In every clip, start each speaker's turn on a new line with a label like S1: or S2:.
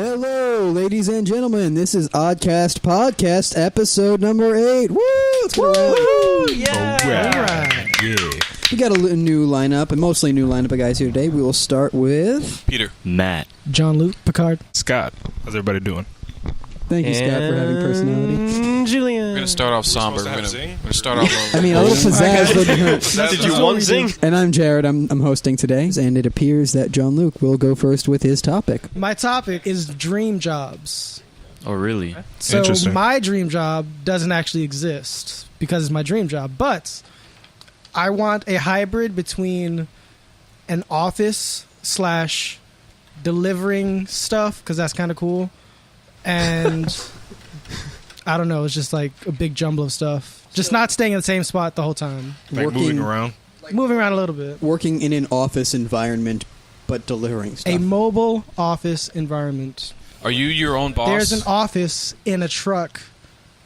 S1: Hello, ladies and gentlemen. This is Odcast Podcast, episode number 8. Woo! Let's go around.
S2: Yeah!
S3: All right.
S2: Yeah.
S1: We got a new lineup, and mostly new lineup of guys here today. We will start with...
S2: Peter.
S4: Matt.
S3: John Luke, Picard.
S2: Scott. How's everybody doing?
S1: Thank you, Scott, for having personality.
S4: Julian.
S5: We're going to start off somber. We're going to start off
S1: I mean, a little pizzazz wouldn't hurt.
S4: Did you want zing?
S1: And I'm Jared. I'm hosting today, and it appears that John Luke will go first with his topic.
S3: My topic is dream jobs.
S4: Oh, really?
S3: So
S2: Interesting.
S3: my dream job doesn't actually exist because it's my dream job, but I want a hybrid between an office / delivering stuff, because that's kind of cool, and I don't know, it's just like a big jumble of stuff. Just not staying in the same spot the whole time.
S2: Like moving around?
S3: Moving around a little bit.
S1: Working in an office environment, but delivering stuff.
S3: A mobile office environment.
S5: Are you your own boss?
S3: There's an office in a truck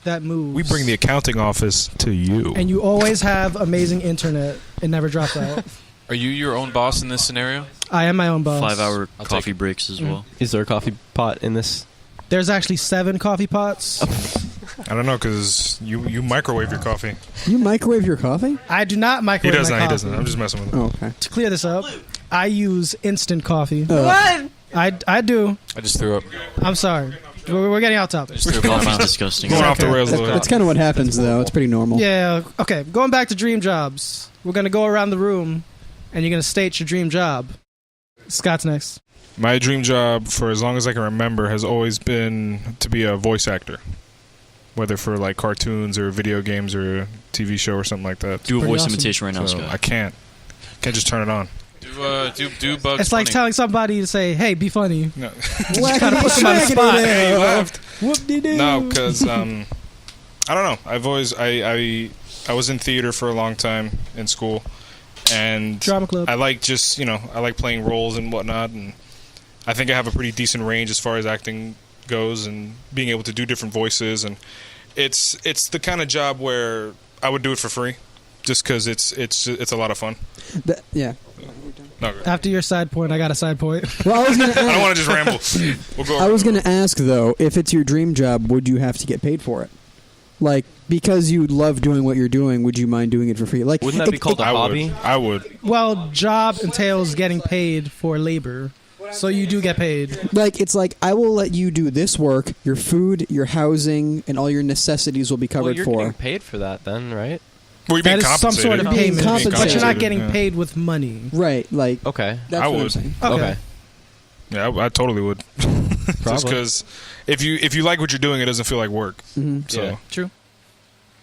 S3: that moves.
S2: We bring the accounting office to you.
S3: And you always have amazing internet. It never drops out.
S5: Are you your own boss in this scenario?
S3: I am my own boss.
S4: 5-hour
S5: I'll
S4: coffee
S5: take it.
S4: breaks as well.
S6: Is there a coffee pot in this?
S3: There's actually 7 coffee pots.
S2: I don't know, because you microwave your coffee.
S1: You microwave your coffee?
S3: I do not
S2: He
S3: microwave
S2: does
S3: my
S2: not. He
S3: coffee.
S2: doesn't. I'm just messing with him.
S1: Oh, okay.
S3: To clear this up, I use instant coffee.
S1: What?
S3: I do.
S5: I just threw up.
S3: I'm sorry. We're getting off topic.
S5: Just threw up on
S4: Coffee's
S5: my mouth.
S4: disgusting.
S2: Going off the rails a
S1: That's,
S2: little
S1: that's
S2: bit.
S1: kind of what happens, though. It's pretty normal.
S3: Yeah, okay. Going back to dream jobs. We're going to go around the room, and you're going to state your dream job. Scott's next.
S2: My dream job, for as long as I can remember, has always been to be a voice actor. Whether for like cartoons or video games or a TV show or something like that.
S4: Do a
S3: Pretty
S4: voice
S3: awesome.
S4: imitation right now,
S2: So
S4: Scott.
S2: I can't just turn it on.
S5: Do Bugs
S3: It's like
S5: Bunny.
S3: telling somebody to say, hey, be funny.
S2: No,
S3: Kind of put them on the spot.
S2: Hey, you left.
S3: Whoop-de-doo.
S2: No, because I don't know. I've always I was in theater for a long time in school, and
S3: Drama club.
S2: I like just I like playing roles and whatnot, and I think I have a pretty decent range as far as acting goes, and being able to do different voices, and it's the kind of job where I would do it for free, just because it's a lot of fun.
S1: Yeah.
S2: No,
S3: After your side point, I got a side point.
S1: Well, I was gonna
S2: I don't
S1: ask,
S2: want to just ramble. We'll go.
S1: I was going to ask, though, if it's your dream job, would you have to get paid for it? Like, because you love doing what you're doing, would you mind doing it for free? Like,
S6: Wouldn't that be called a hobby?
S2: I would.
S3: Well, job entails getting paid for labor, so you do get paid.
S1: Like, it's like, I will let you do this work, your food, your housing, and all your necessities will be
S6: Well,
S1: covered
S6: you're
S1: for.
S6: getting paid for that then, right?
S2: Well, you're
S3: That
S2: being
S3: is some
S2: compensated.
S3: sort of
S1: You're being
S3: payment, but
S1: compensated,
S3: you're not getting
S2: yeah.
S3: paid with money.
S1: Right, like,
S6: Okay.
S1: that's
S2: I
S1: what I'm
S2: would.
S1: saying.
S3: Okay.
S2: Yeah, I totally would. Just
S6: Probably.
S2: because if you like what you're doing, it doesn't feel like work.
S1: Mhm.
S2: So
S6: Yeah.
S3: True.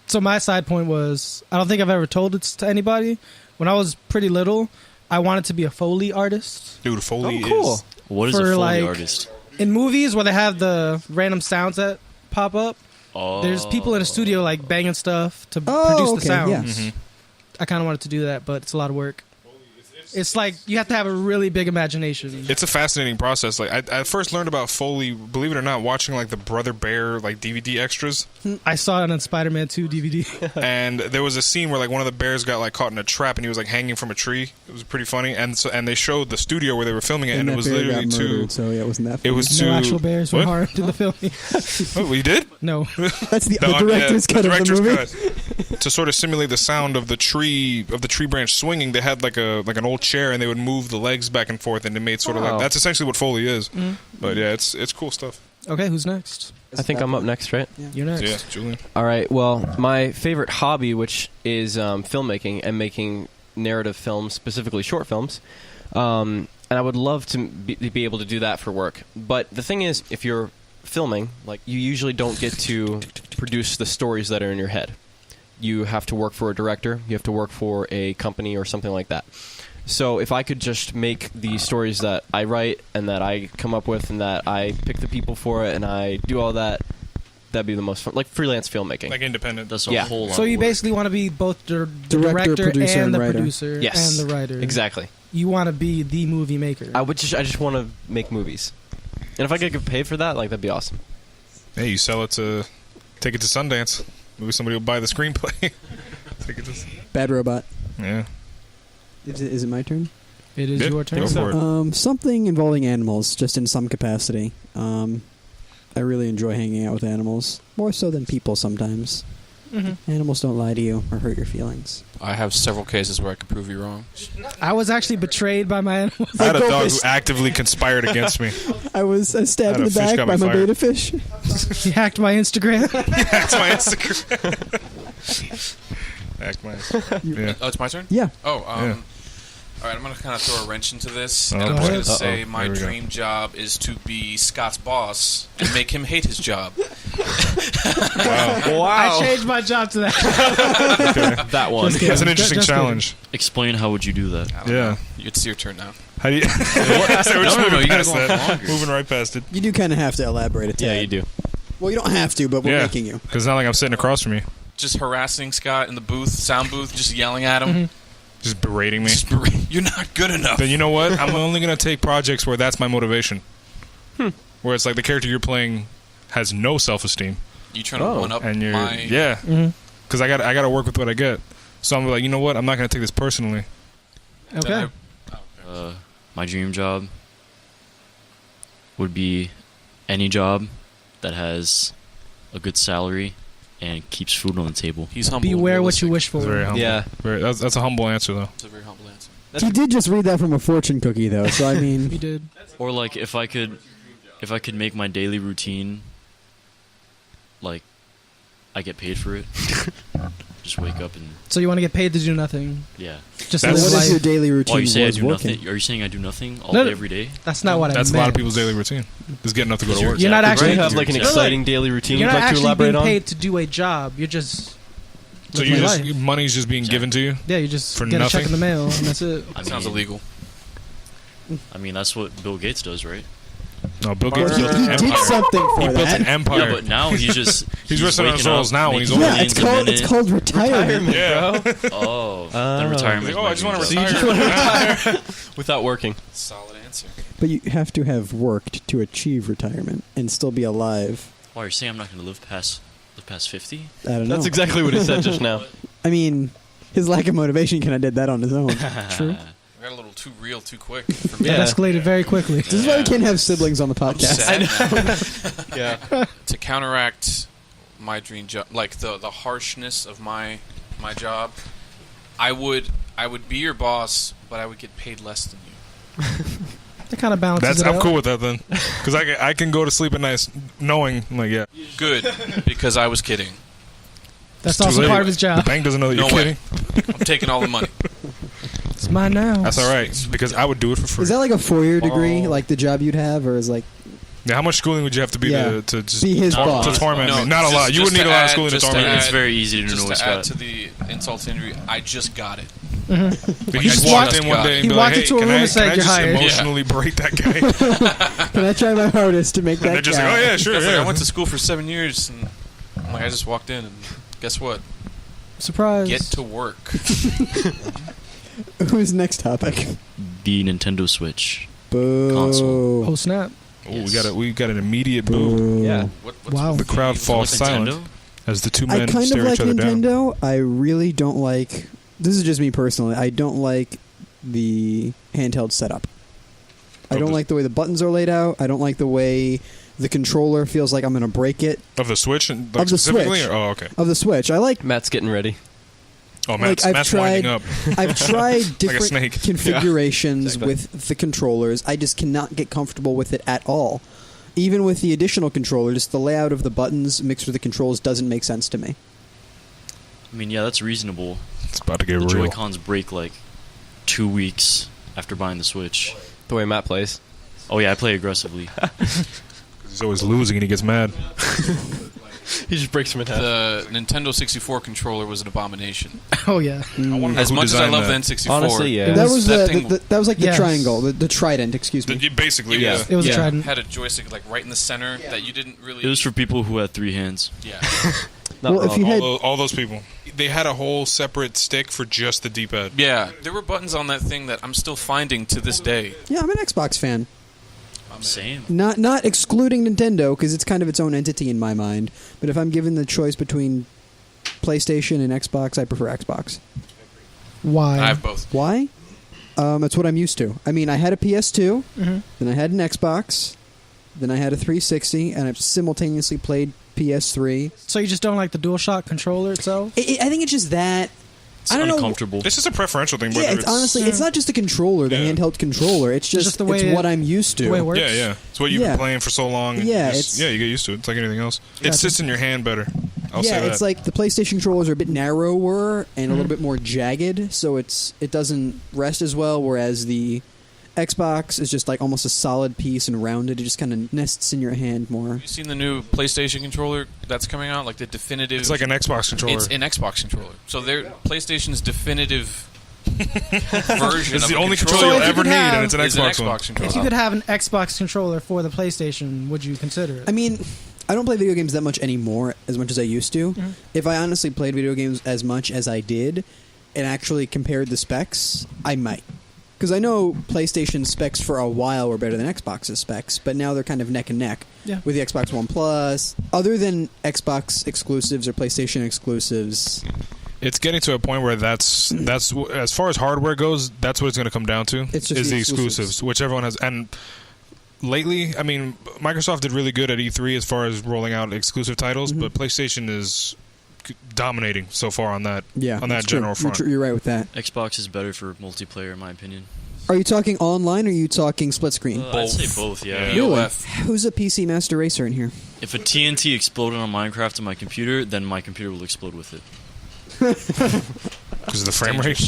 S3: So my side point was, I don't think I've ever told it to anybody. When I was pretty little, I wanted to be a Foley artist.
S2: dude, Foley
S6: Oh, cool.
S2: is.
S4: What is
S3: For,
S4: a Foley
S3: like-
S4: artist?
S3: In movies where they have the random sounds that pop up,
S4: Oh.
S3: there's people in a studio like banging stuff to
S1: Oh,
S3: produce the
S1: okay,
S3: sounds.
S1: yes.
S3: I kind of wanted to do that, but it's a lot of work. It's like you have to have a really big imagination.
S2: It's a fascinating process. Like I first learned about Foley, believe it or not, watching like the Brother Bear like DVD extras,
S3: I saw it on Spider-Man 2 DVD.
S2: and there was a scene where like one of the bears got like caught in a trap, and he was like hanging from a tree. It was pretty funny, and they showed the studio where they were filming it, and
S1: that
S2: it was
S1: bear
S2: literally
S1: got
S2: too.
S1: murdered, so yeah, it wasn't that
S2: It
S1: funny.
S2: was
S3: No
S2: too.
S3: actual bears were
S2: What?
S3: harmed in the filming.
S2: Oh, we did.
S3: No.
S1: That's the
S2: No,
S1: director's
S2: yeah,
S1: cut
S2: the
S1: of the
S2: director's
S1: movie.
S2: cut. To sort of simulate the sound of the tree branch swinging, they had like an old chair, and they would move the legs back and forth, and it made sort of
S6: Wow.
S2: like that's essentially what Foley is. But yeah, it's cool stuff.
S3: Okay, who's next?
S6: I think I'm up next, right?
S3: You're next.
S2: Yeah, Julian.
S6: All right. Well, my favorite hobby, which is filmmaking and making narrative films, specifically short films, and I would love to be able to do that for work. But the thing is, if you're filming, like you usually don't get to produce the stories that are in your head. You have to work for a director. You have to work for a company or something like that. So if I could just make the stories that I write and that I come up with and that I pick the people for it and I do all that, that'd be the most fun. Like freelance filmmaking.
S2: Like independent.
S4: That's a
S6: Yeah.
S4: whole lot
S3: So you
S4: of work.
S3: basically want to be both the
S1: Director,
S3: director
S1: producer,
S3: and the
S1: and writer.
S3: producer
S6: Yes.
S3: and the writer.
S6: Exactly.
S3: You want to be the movie maker.
S6: I just want to make movies. And if I could get paid for that, like that'd be awesome.
S2: Hey, you sell it to take it to Sundance. Maybe somebody will buy the screenplay. Take it to.
S1: Bad Robot.
S2: Yeah.
S1: Is it my turn?
S3: It is
S2: Yeah,
S3: your turn.
S2: go for it.
S1: Something involving animals, just in some capacity. I really enjoy hanging out with animals, more so than people sometimes.
S3: Mm-hmm.
S1: Animals don't lie to you or hurt your feelings.
S5: I have several cases where I can prove you wrong.
S3: I was actually betrayed by my animals.
S2: I had a dog who
S1: goldfish.
S2: actively conspired against me.
S1: I was stabbed
S2: Had
S1: in
S2: a
S1: the
S2: fish
S1: back
S2: got
S1: by
S2: me
S1: my
S2: fired.
S1: beta fish.
S3: He hacked my Instagram.
S2: That's my Instagram. Act my yeah.
S5: Oh, it's my turn?
S1: Yeah.
S5: Oh,
S2: Yeah.
S5: All right, I'm going to kind of throw a wrench into this.
S2: Oh,
S5: And I'm
S3: boy.
S5: just going to say
S2: Uh-oh.
S5: my
S2: Here we go.
S5: dream job is to be Scott's boss and make him hate his job.
S2: Wow.
S3: I changed my job to that.
S2: Okay.
S6: That one.
S3: Just kidding.
S2: That's an interesting
S3: Just kidding.
S2: challenge.
S4: Explain how would you do that?
S5: I don't
S2: Yeah.
S5: know. It's your turn now.
S2: How do you? So we're just
S5: No,
S2: moving
S5: you gotta
S2: past
S5: go on
S2: that.
S5: longer.
S2: Moving right past it.
S1: You do kind of have to elaborate a tad.
S6: Yeah, you do.
S1: Well, you don't have to, but we're
S2: Yeah.
S1: making you.
S2: Because it's not like I'm sitting across from you,
S5: Just harassing Scott in the booth, sound booth, just yelling at him.
S2: just berating me.
S5: You're not good enough.
S2: Then you know what? I'm only gonna take projects where that's my motivation. Where it's like the character you're playing has no self-esteem,
S5: You trying to one up
S2: and you're
S5: my...
S2: yeah.
S3: Mhm.
S2: Because I got to work with what I get. So I'm like, you know what? I'm not gonna take this personally.
S3: Okay.
S4: My dream job would be any job that has a good salary and keeps food on the table.
S5: He's humble.
S3: Beware what you
S5: realistic.
S3: wish
S2: It's
S3: for.
S2: very humble.
S6: Yeah.
S2: That's a humble answer though.
S5: It's a very humble answer.
S1: He did just read that from a fortune cookie, though. So I
S3: You
S1: mean,
S3: did.
S4: Or like if I could make my daily routine, like I get paid for it. Just wake up and
S3: So you want to get paid to do nothing?
S4: yeah.
S3: Just
S2: That's-
S3: live
S1: what is your
S3: life.
S1: daily routine?
S4: Oh, you say I
S1: was
S4: do
S1: working?
S4: nothing? Are you saying I do nothing all
S3: No,
S4: day
S3: no.
S4: every day?
S3: That's not what I
S2: That's a
S3: meant.
S2: lot of people's daily routine. Is getting up to go to work.
S3: You're not
S6: Do
S3: actually
S6: you have like an
S3: No, no.
S6: exciting daily routine
S3: You're
S6: you'd
S3: not
S6: like to
S3: actually
S6: elaborate
S3: being
S6: on?
S3: paid to do a job. You're just
S2: So
S3: living
S2: you
S3: life.
S2: just money's just being given to you.
S3: Yeah, you just
S2: For
S3: get a check
S2: nothing?
S3: in the mail and that's it.
S4: I
S5: Sounds
S4: mean,
S5: illegal.
S4: I mean, that's what Bill Gates does, right?
S2: No, Bill
S1: Well,
S2: Gates
S1: he
S2: built an
S1: did
S2: empire.
S1: something for
S2: He built an
S1: that.
S2: empire.
S4: Yeah, but now he's just
S2: He's resting on his
S4: waking
S2: laurels
S4: up,
S2: now when he's
S4: making
S2: older.
S1: Yeah, it's
S4: millions a
S1: called
S4: minute.
S1: called retirement.
S2: Yeah.
S4: Oh, then retirement.
S2: Like,
S4: is
S2: oh,
S4: my
S2: I just want to
S4: dream job.
S2: retire.
S6: Without working.
S5: Solid answer.
S1: But you have to have worked to achieve retirement and still be alive.
S4: Why you're saying I'm not going to live past 50?
S1: I don't know.
S6: That's exactly what he said just now.
S1: I mean, his lack of motivation kind of did that on his own.
S3: True.
S5: I got a little too real too quick for me.
S6: Yeah.
S3: That escalated very quickly.
S1: This is why we can't have siblings on the
S5: I'm
S1: podcast.
S5: sad now.
S6: Yeah.
S5: To counteract my dream job, like the harshness of my job, I would be your boss, but I would get paid less than you.
S3: That kind of balances it
S2: I'm
S3: out.
S2: cool with that then, because I can go to sleep at night knowing like yeah.
S5: Good, because I was kidding.
S3: That's
S2: It's too
S3: also
S2: late.
S3: part of his
S2: The
S3: job.
S2: bank doesn't know that
S5: No
S2: you're
S5: way.
S2: kidding.
S5: I'm taking all the money.
S3: It's mine now.
S2: That's all right because I would do it for free.
S1: Is that like a 4-year degree,
S2: Oh.
S1: like the job you'd have, or is like
S2: Yeah, how much schooling would you have to be
S1: Yeah.
S2: to just
S1: Be his
S2: to
S1: boss.
S2: torment
S5: No,
S2: me? Not a
S5: just-
S2: lot. You
S5: just
S2: wouldn't need
S5: to
S2: a lot of
S5: add-
S2: schooling to
S5: just to
S2: torment me.
S4: It's
S5: add-
S4: very easy to
S5: Just
S4: annoy
S5: to add
S4: Scott.
S5: to the insult to injury, I just got it.
S2: You just walked in one day and
S3: He
S2: be
S3: walked
S2: like, hey,
S3: into a
S2: can
S3: room
S2: I,
S3: and said,
S2: can I
S3: "You're
S2: just
S3: hired."
S2: emotionally break that guy?
S1: can I try my hardest to make
S2: And
S1: that
S2: they're just
S1: guy?
S2: like, oh yeah, sure,
S5: It's like,
S2: yeah.
S5: I went to school for 7 years, and I'm like, I just walked in, and guess what?
S3: Surprise.
S5: Get to work.
S1: Who's next topic?
S4: The Nintendo Switch.
S1: Boo.
S4: Console.
S3: Oh, snap.
S2: Oh, we got an immediate boo.
S1: Boo.
S6: Yeah.
S5: What's
S3: Wow.
S2: The crowd
S5: what's
S2: falls
S4: Like
S2: silent
S4: Nintendo?
S2: as the two
S1: I
S2: men
S1: kind
S2: stare
S1: of like
S2: each other down.
S1: Nintendo. I really don't like. This is just me personally. I don't like the handheld setup. I don't like the way the buttons are laid out. I don't like the way the controller feels like I'm going to break it.
S2: Of the Switch, and
S1: Of the
S2: specifically.
S1: Switch.
S2: Or, oh, okay.
S1: Of the Switch, I like.
S6: Matt's getting ready.
S2: Oh, Matt's
S1: I've
S2: winding
S1: tried-
S2: up.
S1: I've tried different
S2: snake.
S1: configurations
S6: Exactly.
S1: with the controllers. I just cannot get comfortable with it at all. Even with the additional controller, just the layout of the buttons mixed with the controls doesn't make sense to me.
S4: I mean, yeah, that's reasonable.
S2: It's about to get
S4: The
S2: real.
S4: Joy-Cons break like 2 weeks after buying the Switch.
S6: The way Matt plays.
S4: Oh yeah, I play aggressively.
S2: He's always losing and he gets mad.
S6: He just breaks him in half.
S5: The Nintendo 64 controller was an abomination.
S3: Oh, yeah.
S2: I want to know
S5: As
S2: who
S5: much as I
S2: designed
S5: love the
S2: that.
S5: N64,
S6: Honestly, yeah.
S1: That was
S5: that
S1: the,
S5: thing-
S1: that was like the
S3: Yes.
S1: triangle, the trident. Excuse me.
S2: Basically,
S5: It
S2: yeah.
S5: was-
S3: It was
S5: yeah,
S3: a trident.
S5: had a joystick like right in the center that you didn't really.
S4: It was for people who had 3 hands.
S5: yeah.
S6: Not
S1: Well, if
S6: wrong.
S1: you had-
S2: All those people. They had a whole separate stick for just the D-pad.
S5: Yeah, there were buttons on that thing that I'm still finding to this day.
S1: Yeah, I'm an Xbox fan.
S4: Same.
S1: Not excluding Nintendo because it's kind of its own entity in my mind. But if I'm given the choice between PlayStation and Xbox, I prefer Xbox.
S5: I
S3: Why?
S5: have both.
S1: Why? It's what I'm used to. I mean, I had a PS2,
S3: Mhm.
S1: then I had an Xbox, then I had a 360, and I've simultaneously played PS3.
S3: So you just don't like the DualShock controller itself?
S1: I think it's just that.
S4: It's
S1: I don't know.
S4: uncomfortable.
S2: This is a preferential thing.
S1: Yeah,
S2: Whether
S1: it's honestly, it's not just a controller, the
S2: Yeah.
S1: handheld controller. It's just
S3: the way
S1: it's what I'm used to.
S3: the way it works?
S2: Yeah. It's what you've
S1: Yeah.
S2: been playing for so long. and
S1: Yeah,
S2: you just-
S1: it's-
S2: you get used to it. It's like anything else. It
S3: Gotcha.
S2: sits in your hand better. I'll
S1: Yeah,
S2: say that.
S1: it's like the PlayStation controllers are a bit narrower and a little bit more jagged, so it doesn't rest as well. Whereas the Xbox is just like almost a solid piece and rounded. It just kind of nests in your hand more.
S5: You seen the new PlayStation controller that's coming out? Like the definitive.
S2: It's like an Xbox controller.
S5: It's an Xbox controller. So they're PlayStation's definitive version.
S2: It's
S5: of
S2: the
S5: a
S2: only
S5: controller
S2: controller
S3: So
S2: you'll
S3: if you
S2: ever
S3: could
S2: need,
S3: have-
S2: and it's an
S5: is an
S2: Xbox one.
S5: Xbox controller.
S3: If you could have an Xbox controller for the PlayStation, would you consider it?
S1: I mean, I don't play video games that much anymore, as much as I used to.
S3: Mhm.
S1: If I honestly played video games as much as I did, and actually compared the specs, I might. Because I know PlayStation specs for a while were better than Xbox's specs, but now they're kind of neck and neck
S3: Yeah.
S1: with the Xbox One Plus. Other than Xbox exclusives or PlayStation exclusives,
S2: It's getting to a point where that's as far as hardware goes, that's what it's going to come down to.
S1: It's just
S2: is
S1: the
S2: the
S1: exclusives.
S2: exclusives, which everyone has. And lately, I mean, Microsoft did really good at E3 as far as rolling out exclusive titles,
S1: Mhm.
S2: but PlayStation is dominating so far on that.
S1: yeah,
S2: on that
S1: that's true.
S2: general front.
S1: You're right with that.
S4: Xbox is better for multiplayer, in my opinion.
S1: Are you talking online or are you talking split screen?
S4: I'd say both, yeah.
S2: Yeah.
S1: Really?
S5: BOF.
S1: Who's a PC master racer in here?
S4: If a TNT exploded on Minecraft on my computer, then my computer will explode with it.
S2: Because of the frame rate.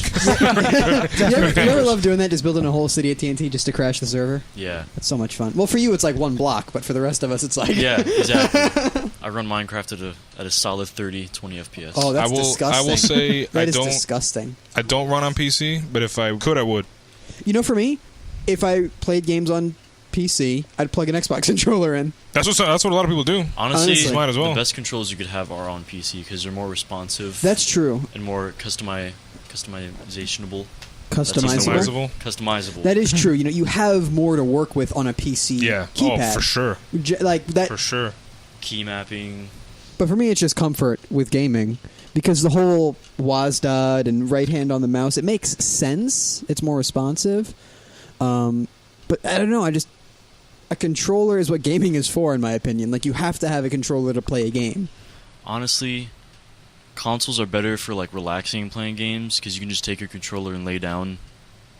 S1: You ever love doing that? Just building a whole city at TNT just to crash the server?
S4: Yeah.
S1: That's so much fun. Well, for you, it's like one block, but for the rest of us, it's like...
S4: Yeah, exactly. I run Minecraft at a solid 30, 20 FPS.
S1: Oh, that's
S2: I will
S1: disgusting.
S2: say
S1: That
S2: I
S1: is
S2: don't
S1: disgusting.
S2: I don't run on PC, but if I could, I would.
S1: You know, for me, if I played games on PC, I'd plug an Xbox controller in.
S2: That's what a lot of people do.
S4: Honestly,
S1: honestly.
S2: Might as well.
S4: the best controls you could have are on PC because they're more responsive
S1: That's true.
S4: and more customizationable.
S1: Customizable.
S2: Customizable.
S1: That is true. You know, you have more to work with on a PC
S2: Yeah.
S1: keypad.
S2: Oh, for sure.
S1: Like that.
S2: For sure.
S4: Key mapping.
S1: But for me, it's just comfort with gaming because the whole WASD and right hand on the mouse, it makes sense. It's more responsive. But I don't know. A controller is what gaming is for, in my opinion. Like, you have to have a controller to play a game.
S4: Honestly, consoles are better for like relaxing and playing games because you can just take your controller and lay down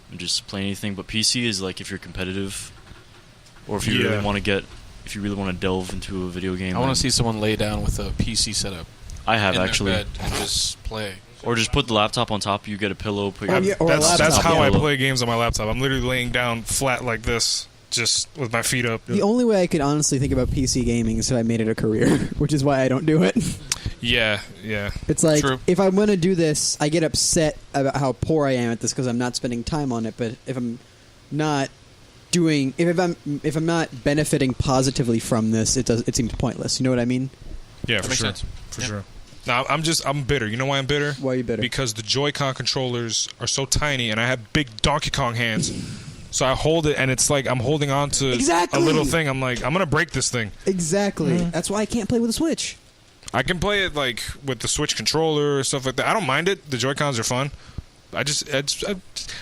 S4: and just play anything. But PC is like if you're competitive or if you
S2: Yeah.
S4: really want to delve into a video game.
S5: I want
S4: then-
S5: to see someone lay down with a PC setup
S4: I have
S5: in
S4: actually.
S5: their bed and just play.
S4: Or just put the laptop on top. You get a pillow. Put
S1: Oh,
S4: your
S1: yeah, or a
S2: That's
S1: laptop,
S2: how
S1: yeah.
S2: I play games on my laptop. I'm literally laying down flat like this, just with my feet up.
S1: The only way I could honestly think about PC gaming is if I made it a career, which is why I don't do it.
S2: Yeah.
S1: It's like,
S5: True.
S1: if I'm going to do this, I get upset about how poor I am at this because I'm not spending time on it. But if I'm not doing, if I'm not benefiting positively from this, it seems pointless. You know what I mean?
S2: Yeah,
S5: That
S2: for
S5: makes
S2: sure.
S5: sense.
S2: For
S5: Yeah.
S2: sure. Now, I'm bitter. You know why I'm bitter?
S1: Why are you bitter?
S2: Because the Joy-Con controllers are so tiny, and I have big Donkey Kong hands. So I hold it, and it's like I'm holding on to
S1: Exactly.
S2: a little thing. I'm like, I'm gonna break this thing.
S1: Exactly. That's why I can't play with a Switch.
S2: I can play it like with the Switch controller or stuff like that. I don't mind it. The Joy-Cons are fun. I wish
S3: It
S2: it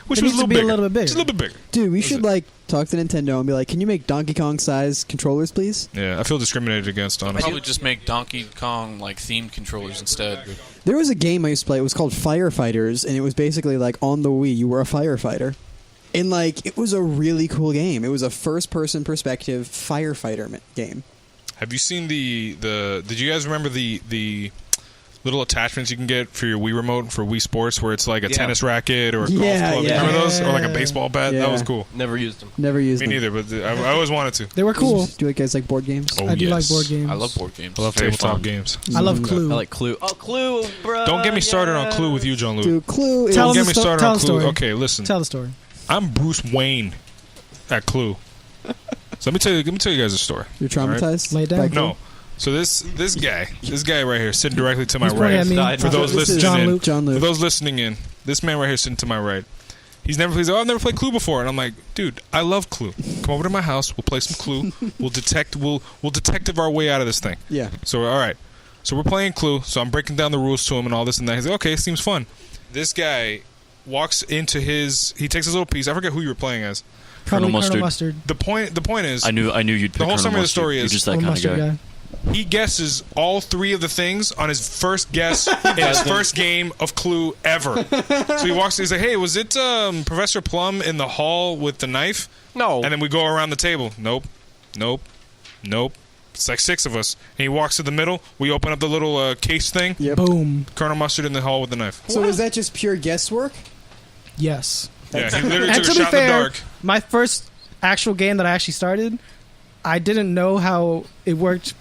S2: was a
S3: needs
S2: little
S3: to be
S2: bigger.
S3: a little bit bigger.
S2: Just a little bit bigger.
S1: Dude, we
S2: That's
S1: should
S2: it.
S1: like talk to Nintendo and be like, can you make Donkey Kong size controllers, please?
S2: Yeah, I feel discriminated against, honestly.
S5: Probably just make Donkey Kong like themed controllers instead.
S1: There was a game I used to play. It was called Firefighters, and it was basically like on the Wii, you were a firefighter. And like, it was a really cool game. It was a first-person perspective firefighter game.
S2: Have you seen the? Did you guys remember the little attachments you can get for your Wii remote for Wii Sports, where it's like a
S6: Yeah.
S2: tennis racket or a
S1: Yeah,
S2: golf club?
S1: yeah.
S2: Remember those? Or like a
S3: Yeah.
S2: baseball bat?
S1: Yeah.
S2: That was cool.
S6: Never used them.
S1: Never used
S2: Me
S1: them.
S2: neither, but I always wanted to.
S3: They were cool.
S1: Do you guys like board games?
S2: Oh,
S3: I do like
S2: yes.
S3: board games.
S5: I love board games.
S2: I love
S4: Very
S2: tabletop
S4: fun.
S2: games.
S3: I love Clue.
S6: I like Clue. Oh, Clue, bro.
S2: Don't get me started on Clue with you, John Luke.
S1: Dude, Clue is...
S3: Tell
S2: Don't
S3: us
S2: get
S3: the
S2: me
S3: sto-
S2: started
S3: tell
S2: on
S3: the
S2: Clue.
S3: story.
S2: Okay, listen.
S3: Tell the story.
S2: I'm Bruce Wayne at Clue. So let me tell you guys a story.
S1: You're traumatized?
S3: Lay it down.
S1: By Clue?
S2: No. So this guy right here, sitting directly to my
S3: He's pointing
S2: right.
S3: at me.
S6: Died.
S2: For those
S1: This is
S2: listening
S3: John
S2: in,
S3: Luke.
S1: John
S2: for
S1: Luke.
S2: those listening in, this man right here sitting to my right. He's like, I've never played Clue before, and I'm like, dude, I love Clue. Come over to my house. We'll play some Clue. We'll detective our way out of this thing.
S1: Yeah.
S2: So all right. So we're playing Clue. So I'm breaking down the rules to him and all this and that. He's like, okay, seems fun. This guy walks into his. He takes his little piece. I forget who you were playing as.
S3: Colonel
S4: Mustard.
S3: Mustard.
S2: The point is,
S4: I knew you'd pick
S2: the whole
S4: Colonel
S2: summary of the
S4: Mustard.
S2: story
S4: You're
S2: is
S4: just that
S3: Colonel
S4: kind of
S3: Mustard
S4: guy.
S2: he guesses all 3 of the things on his first guess in his first game of Clue ever. So he walks. He's like, "Hey, was it Professor Plum in the hall with the knife?"
S6: No.
S2: And then we go around the table. Nope. It's like 6 of us. And he walks to the middle. We open up the little case thing.
S1: Yep.
S3: Boom.
S2: Colonel Mustard in the hall with the knife.
S1: So is that just pure guesswork?
S3: Yes.
S2: Yeah, he literally
S3: And
S2: took
S3: to
S2: a
S3: be
S2: shot in the
S3: fair,
S2: dark.
S3: my first actual game that I actually started, I didn't know how it worked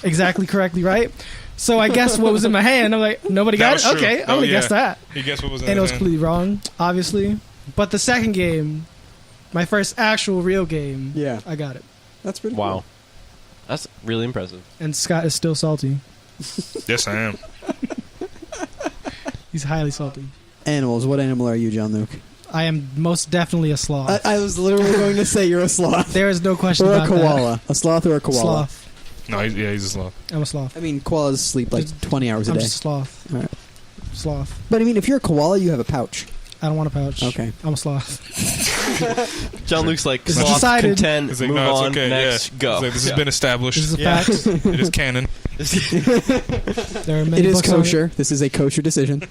S3: exactly correctly, right? So I guessed what was in my hand. I'm like, nobody
S2: That
S3: got
S2: was
S3: it?
S2: true.
S3: Okay, I'm
S2: Oh,
S3: going to
S2: yeah.
S3: guess that.
S2: He guessed what was in
S3: And it
S2: his
S3: was
S2: hand.
S3: completely wrong, obviously. But the second game, my first actual real game,
S1: Yeah.
S3: I got it.
S1: That's pretty
S6: Wow.
S1: cool.
S6: That's really impressive.
S3: And Scott is still salty.
S2: Yes, I am.
S3: He's highly salty.
S1: Animals. What animal are you, John Luke?
S3: I am most definitely a sloth.
S1: I was literally going to say you're a sloth.
S3: There is no question
S1: Or a
S3: about
S1: koala. A sloth or a
S3: that.
S1: koala?
S3: Sloth.
S2: No, he's a sloth.
S3: I'm a sloth.
S1: I mean, koalas sleep like 20 hours a
S3: I'm
S1: day.
S3: just a sloth.
S1: All right.
S3: Sloth.
S1: But I mean, if you're a koala, you have a pouch.
S3: I don't want a pouch.
S1: Okay.
S3: I'm a sloth.
S6: John Luke's like,
S3: It's
S6: sloth,
S3: decided.
S6: content,
S2: He's like,
S6: move
S2: no, it's
S6: on,
S2: okay.
S6: next,
S2: yeah.
S6: go.
S2: He's like, this has been established.
S3: This is a
S6: Yeah.
S3: fact.
S2: It is canon.
S3: There are many
S1: It is
S3: books on
S1: kosher. This is a kosher decision.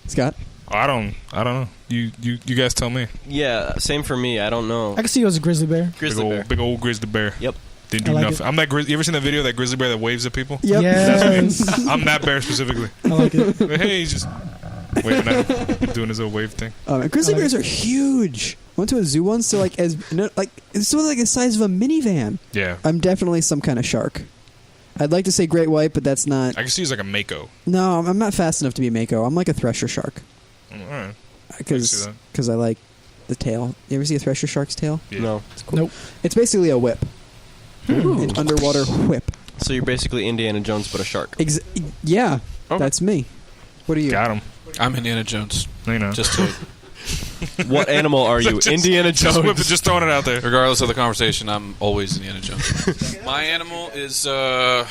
S1: Scott?
S2: I don't know. You guys tell me.
S6: Yeah, same for me. I don't know.
S3: I can see you as a grizzly bear.
S6: Grizzly bear.
S2: Big old grizzly bear.
S6: Yep.
S2: Didn't do
S3: I like
S2: nothing.
S3: it.
S2: I'm that you ever seen that video of that grizzly bear that waves at people?
S1: Yep.
S3: Yes.
S2: I'm that bear specifically.
S3: I like it.
S2: Like, hey, he's just waving at him, doing his little wave thing.
S1: Grizzly
S3: I like
S1: bears are huge. I went to a zoo once. They're like it's sort of like the size of a minivan.
S2: Yeah.
S1: I'm definitely some kind of shark. I'd like to say great white, but that's not.
S2: I can see he's like a mako.
S1: No, I'm not fast enough to be a mako. I'm like a thresher shark
S2: All right.
S1: because
S2: that.
S1: I like the tail. You ever see a thresher shark's tail?
S2: Yeah.
S6: No.
S1: It's cool.
S3: Nope.
S1: It's basically a whip, an underwater whip.
S6: So you're basically Indiana Jones, but a shark.
S1: Yeah,
S6: Okay.
S1: that's me. What are you?
S2: Got him.
S5: I'm Indiana Jones.
S2: You know.
S5: Just to,
S6: What animal are you? Indiana
S2: Just whip it,
S6: Jones.
S2: just throwing it out there.
S5: regardless of the conversation, I'm always Indiana Jones. My animal is a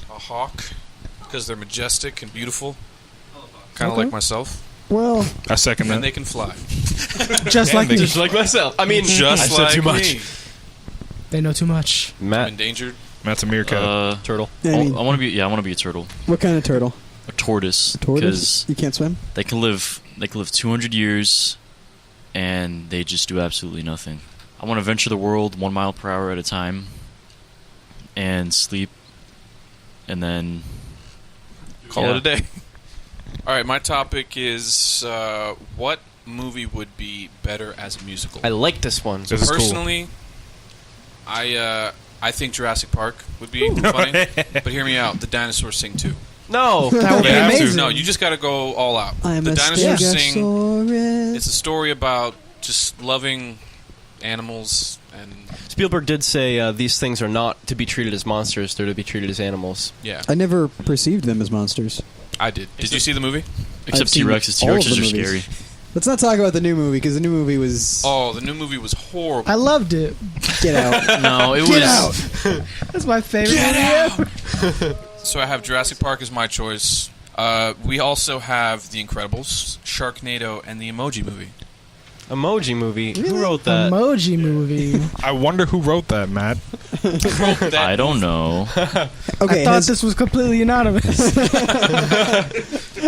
S5: hawk because they're majestic and beautiful, kind of
S1: Okay.
S5: like myself,
S1: Well,
S2: I second
S5: and
S2: that.
S5: they can fly.
S3: Just like me.
S6: Just like myself. I mean,
S5: Just
S6: I've
S5: like
S6: said too much.
S5: me.
S3: They know too much.
S5: I'm
S6: Matt,
S5: endangered.
S2: Matt's a meerkat.
S6: turtle.
S1: I mean,
S4: I want to be a turtle,
S1: what kind of turtle?
S4: a tortoise,
S1: A tortoise? You can't swim?
S4: they can live 200 years, and they just do absolutely nothing. I want to venture the world 1 mile per hour at a time, and sleep, and then
S5: Call
S4: Yeah.
S5: it a day. All right, my topic is what movie would be better as a musical?
S6: I like this one.
S2: This is cool.
S5: Personally, I think Jurassic Park would be funny, but hear me out. The dinosaurs sing too.
S6: No.
S3: That would be
S2: You have to.
S3: amazing.
S5: No, you just got to go all out.
S1: I'm
S5: The
S1: a
S5: dinosaurs sing.
S1: stegosaurus.
S5: It's a story about just loving animals and
S6: Spielberg did say these things are not to be treated as monsters; they're to be treated as animals.
S5: yeah.
S1: I never perceived them as monsters.
S5: I did. Did you see the movie?
S4: except
S1: seen
S4: T-Rexes.
S1: all of
S4: T-Rexes
S1: the
S4: are
S1: movies.
S4: scary.
S1: Let's not talk about the new movie because the new movie was
S5: Oh, the new movie was horrible.
S3: I loved it.
S1: get out.
S4: No, it
S1: Get
S4: was.
S1: out.
S3: That's my favorite movie ever.
S5: So I have Jurassic Park as my choice. We also have The Incredibles, Sharknado, and the Emoji Movie.
S6: Emoji movie.
S1: Really?
S6: Who wrote that?
S3: Emoji movie.
S2: I wonder who wrote that, Matt.
S4: I don't know.
S1: Okay,
S3: I thought this was completely anonymous.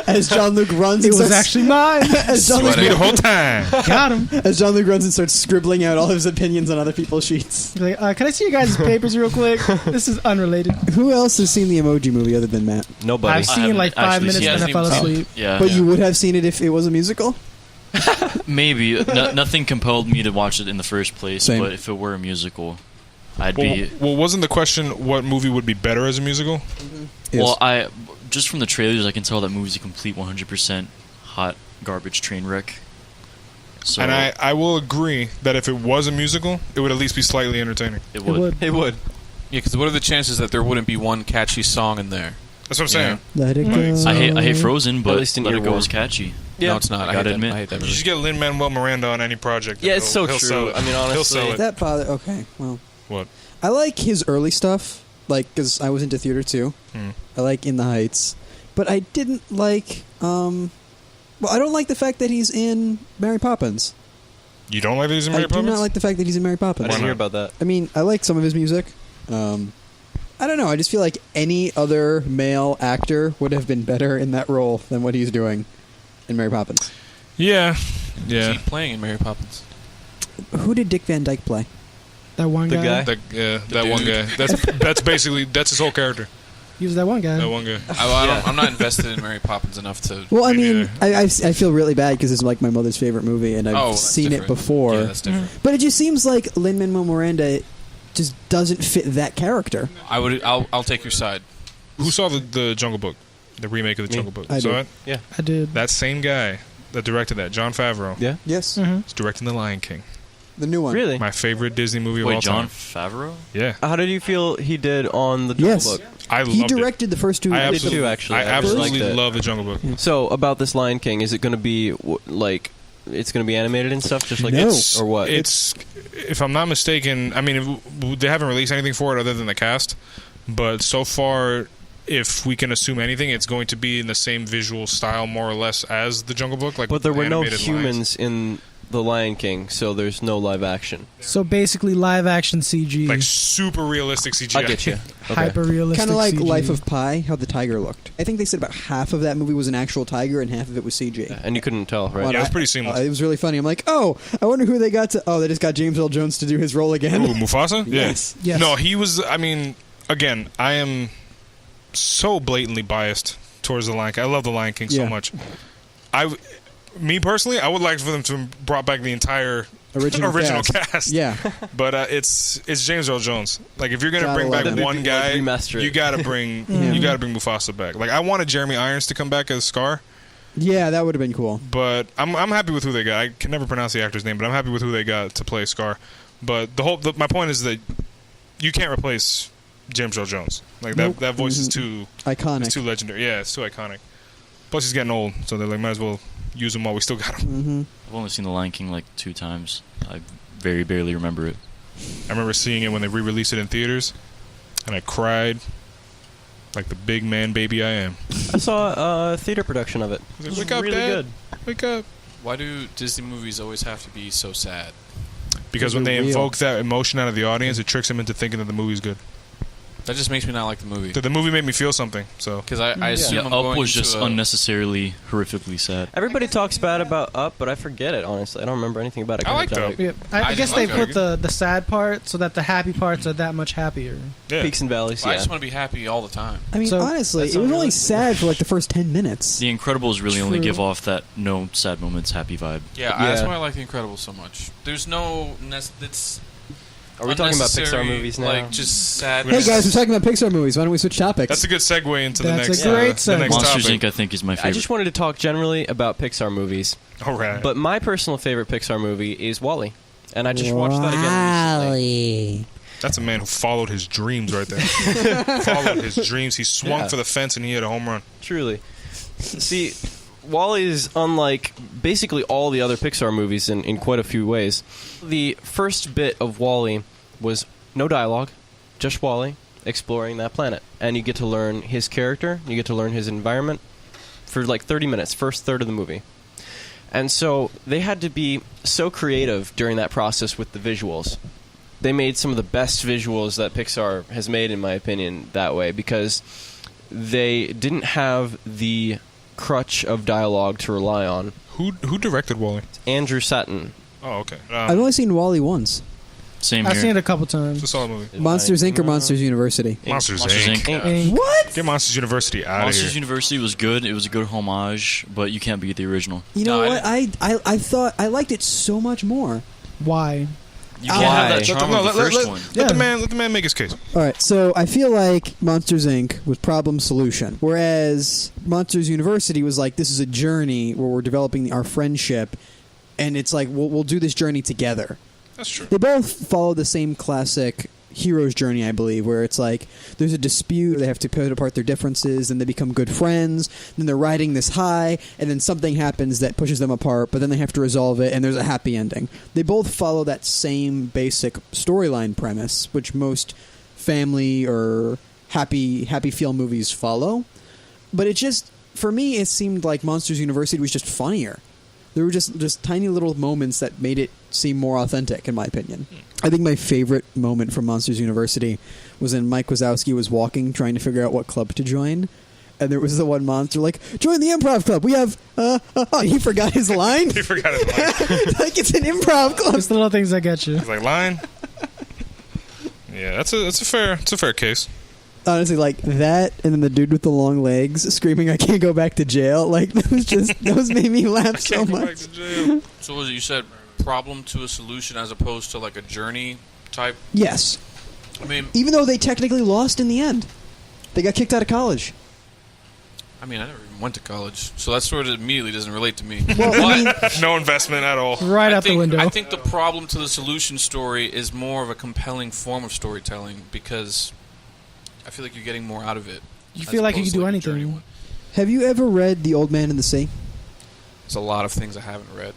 S1: as John Luke runs,
S3: It
S1: and
S3: was
S1: starts-
S3: actually mine.
S1: as John Luke,
S5: Sweating.
S2: The whole time.
S3: Got him.
S1: as John Luke runs and starts scribbling out all his opinions on other people's sheets.
S3: Like, can I see you guys' papers real quick? This is unrelated.
S1: Who else has seen the Emoji Movie other than Matt?
S6: Nobody.
S3: I've seen
S4: haven't
S3: like 5
S4: actually
S3: minutes
S4: seen
S3: and
S5: it.
S3: I fell
S5: He hasn't
S3: asleep.
S4: Yeah,
S1: But you would have seen it if it was a musical?
S4: maybe. Nothing compelled me to watch it in the first place.
S1: Same.
S4: But if it were a musical, I'd
S2: Well,
S4: be.
S2: well, wasn't the question what movie would be better as a musical?
S4: Well, I just from the trailers, I can tell that movie's a complete 100% hot garbage train wreck. So
S2: And I will agree that if it was a musical, it would at least be slightly entertaining.
S4: it
S3: It
S4: would.
S3: would.
S6: It would.
S5: Yeah, because what are the chances that there wouldn't be one catchy song in there?
S2: That's what I'm saying.
S1: Let it go.
S4: I hate Frozen, but
S6: least in
S4: Let It Go
S6: earworm.
S4: is catchy.
S6: Yeah.
S5: No, it's not.
S4: I
S5: I,
S4: gotta
S5: hate
S4: admit.
S5: that. I hate that
S2: You
S5: movie.
S2: should get Lin-Manuel Miranda on any project.
S6: Yeah, it's so
S2: He'll
S6: true.
S2: sell it.
S6: I mean, honestly,
S2: He'll sell it.
S1: That bother. Okay, well,
S2: What?
S1: I like his early stuff, like because I was into theater too.
S2: Hmm.
S1: I like In the Heights, but I didn't like Well, I don't like the fact that he's in Mary Poppins.
S2: You don't like that he's in Mary
S1: I do
S2: Poppins?
S1: not like the fact that he's in Mary
S6: I
S1: Poppins.
S6: didn't hear about that.
S1: I mean, I like some of his music. I don't know. I just feel like any other male actor would have been better in that role than what he's doing in Mary Poppins.
S2: Yeah.
S5: Is he playing in Mary Poppins?
S1: Who did Dick Van Dyke play?
S3: That one
S6: The
S3: guy.
S6: guy?
S2: That one guy. That's basically that's his whole character.
S3: He was that one guy.
S2: That one guy.
S5: I'm not invested in Mary Poppins enough to.
S1: Well, I
S2: Me
S1: mean, I feel really bad because it's like my mother's favorite movie, and I've
S5: that's
S1: seen it
S5: different.
S1: before.
S5: Yeah, that's different.
S1: But it just seems like Lin-Manuel Miranda just doesn't fit that character.
S5: I'll take your side.
S2: Who saw the Jungle Book? The remake of the Jungle Book.
S1: I
S2: Saw
S1: did.
S2: it?
S3: I did.
S2: That same guy that directed that, John Favreau,
S6: Yeah?
S1: Yes,
S2: is directing The Lion King.
S1: the new one.
S6: Really?
S2: My favorite Disney movie of all
S4: Wait, John
S2: time.
S4: Favreau?
S2: Yeah.
S6: How did you feel he did on the Jungle
S1: Yes.
S6: Book?
S2: I loved
S1: He
S2: it.
S1: directed the first two.
S2: I
S6: did
S2: absolutely,
S6: too, actually.
S2: I
S6: I really
S2: absolutely
S6: liked it.
S2: love the Jungle Book.
S6: So, about this Lion King, is it going to be, like, it's going to be animated and stuff, just like
S1: No.
S6: this? Or what?
S2: It's, if I'm not mistaken, I mean, they haven't released anything for it other than the cast, but so far, if we can assume anything, it's going to be in the same visual style, more or less, as the Jungle Book. Like,
S6: But there were no
S2: animated
S6: humans
S2: lions.
S6: in The Lion King, so there's no live action.
S3: So basically, live action CG,
S2: Like super realistic CGI.
S6: I get you. Okay.
S3: hyper realistic.
S1: Kind of like
S3: CG.
S1: Life of Pi, how the tiger looked. I think they said about half of that movie was an actual tiger and half of it was CG.
S6: And you couldn't tell, right?
S2: Yeah, it was pretty seamless.
S1: It was really funny. I'm like, oh, I wonder who they got to. Oh, they just got James Earl Jones to do his role again.
S2: Ooh, Mufasa? Yeah.
S1: Yes.
S3: Yes.
S2: No, he was. I mean, again, I am so blatantly biased towards the Lion King. I love the Lion King so
S1: Yeah.
S2: much. Me personally, I would like for them to have brought back the entire
S1: Original
S2: cast.
S1: Yeah.
S2: But it's James Earl Jones. Like, if you're gonna
S1: Gotta
S2: bring
S1: love
S2: back
S1: it.
S2: one
S6: Like,
S2: guy,
S6: remaster it.
S2: you gotta bring Mufasa back. Like, I wanted Jeremy Irons to come back as Scar,
S1: Yeah, that would have been cool.
S2: but I'm happy with who they got. I can never pronounce the actor's name, but I'm happy with who they got to play Scar. But my point is that you can't replace James Earl Jones. Like,
S1: Nope.
S2: that voice is
S1: Mhm.
S2: too
S1: Iconic.
S2: it's too legendary. Yeah, it's too iconic. Plus, he's getting old, so they're like, might as well use him while we still got him.
S1: Mm-hmm.
S4: I've only seen The Lion King like 2 times. I very barely remember it.
S2: I remember seeing it when they re-released it in theaters, and I cried like the big man baby I am.
S6: I saw a theater production of it.
S2: I was
S6: It
S2: like,
S6: was
S2: wake up,
S6: really
S2: Dad.
S6: good.
S2: Wake up.
S5: Why do Disney movies always have to be so sad?
S2: Because when they
S1: They're real.
S2: invoke that emotion out of the audience, it tricks them into thinking that the movie's good.
S5: That just makes me not like the movie.
S2: The movie made me feel something, so...
S5: Because I assume
S4: Yeah,
S5: I'm
S4: Up
S5: going
S4: was
S5: into
S4: just
S5: a,
S4: unnecessarily horrifically sad.
S6: Everybody talks bad about Up, but I forget it, honestly. I don't remember anything about it.
S2: I liked
S6: Kinda
S2: Up.
S3: Yeah, I
S5: I
S3: guess
S5: just
S3: they
S5: like
S3: put the sad part so that the happy parts are that much happier.
S2: Yeah.
S6: Peaks and valleys,
S5: I
S6: yeah.
S5: just want to be happy all the time.
S1: I mean,
S3: So,
S1: honestly,
S5: that's
S1: it was only
S5: unrealistic.
S1: sad for like the first 10 minutes.
S4: The Incredibles really only
S3: True.
S4: give off that no sad moments, happy vibe.
S5: Yeah,
S6: Yeah.
S5: that's why I like The Incredibles so much. There's no... It's
S6: Are we talking about
S5: unnecessary,
S6: Pixar movies now?
S5: Like, just sad.
S1: Hey guys, we're talking about Pixar movies. Why don't we switch topics?
S2: That's a good segue into
S3: That's
S2: the next,
S3: a great
S2: the next
S3: segue.
S4: Monsters
S2: topic.
S4: Inc. I think is my favorite.
S6: I just wanted to talk generally about Pixar movies.
S2: All right.
S6: But my personal favorite Pixar movie is WALL-E. And I just watched that again recently.
S2: That's a man who followed his dreams right there. Followed his dreams. He swung
S6: Yeah.
S2: for the fence and he hit a home run.
S6: Truly. See, WALL-E is unlike basically all the other Pixar movies in quite a few ways. The first bit of WALL-E was no dialogue, just WALL-E exploring that planet. And you get to learn his character, you get to learn his environment for like 30 minutes, first third of the movie. And so they had to be so creative during that process with the visuals. They made some of the best visuals that Pixar has made, in my opinion, that way, because they didn't have the crutch of dialogue to rely on.
S2: Who directed Wall-E?
S6: Andrew Sutton.
S2: Oh, okay.
S1: I've only seen Wall-E once.
S4: Same
S3: I've
S4: here.
S3: seen it a couple
S2: It's a
S3: times.
S2: solid movie.
S1: Monsters Inc. or Monsters University?
S2: Monsters,
S4: Monsters
S2: Inc.
S4: Inc.
S3: Inc.
S1: What?
S2: Get Monsters University out of
S4: Monsters
S2: here.
S4: University was good. It was a good homage, but you can't beat the original.
S1: You know
S5: No,
S1: what? I thought I liked it so much more.
S3: Why?
S4: You can't
S1: Why?
S4: have that
S2: Let the,
S4: charm
S2: no,
S4: of the
S2: let,
S4: first
S2: let,
S4: one.
S2: let the
S3: Yeah.
S2: man let the man make his case.
S1: All right, so I feel like Monsters Inc. was problem solution, whereas Monsters University was like, this is a journey where we're developing our friendship, and it's like we'll do this journey together.
S2: That's true.
S1: They both follow the same classic hero's journey, I believe, where it's like there's a dispute, they have to put apart their differences, and they become good friends, then they're riding this high, and then something happens that pushes them apart, but then they have to resolve it, and there's a happy ending. They both follow that same basic storyline premise, which most family or happy feel movies follow, but it just for me, it seemed like Monsters University was just funnier. There were just tiny little moments that made it seem more authentic, in my opinion. I think my favorite moment from Monsters University was when Mike Wazowski was walking, trying to figure out what club to join. And there was the one monster like, join the improv club. We have, he forgot his line.
S2: He forgot his line.
S1: Like, it's an improv club.
S3: It's the little things that get you.
S2: He's like, line? Yeah, that's a fair case.
S1: Honestly, like that, and then the dude with the long legs screaming, "I can't go back to jail!" Like those made me laugh so
S2: Can't go back
S1: much.
S2: to jail.
S5: So was it, you said problem to a solution as opposed to like a journey type?
S1: Yes,
S5: I mean,
S1: even though they technically lost in the end, they got kicked out of college.
S5: I never even went to college, so that sort of immediately doesn't relate to me.
S1: Well, I mean,
S2: No investment at all.
S3: Right out the window.
S5: I think the problem to the solution story is more of a compelling form of storytelling because I feel like you're getting more out of it.
S3: You
S5: as
S3: feel like you
S5: opposed
S3: can
S5: to,
S3: do
S5: a journey
S3: anything.
S5: one.
S1: have you ever read The Old Man and the Sea?
S5: There's a lot of things I haven't read.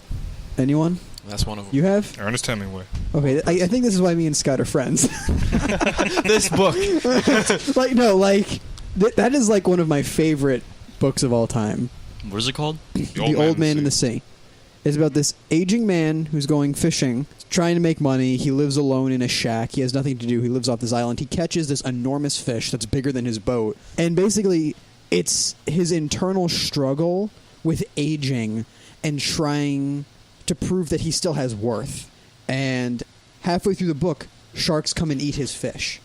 S1: Anyone?
S5: That's one of them.
S1: You have?
S2: Ernest Hemingway.
S1: Okay, I think this is why me and Scott are friends.
S6: This book.
S1: That is like one of my favorite books of all time.
S4: What is it called?
S1: The Old Man in the Sea. It's about this aging man who's going fishing, trying to make money. He lives alone in a shack. He has nothing to do. He lives off this island. He catches this enormous fish that's bigger than his boat. And basically, it's his internal struggle with aging and trying to prove that he still has worth. And halfway through the book, sharks come and eat his fish.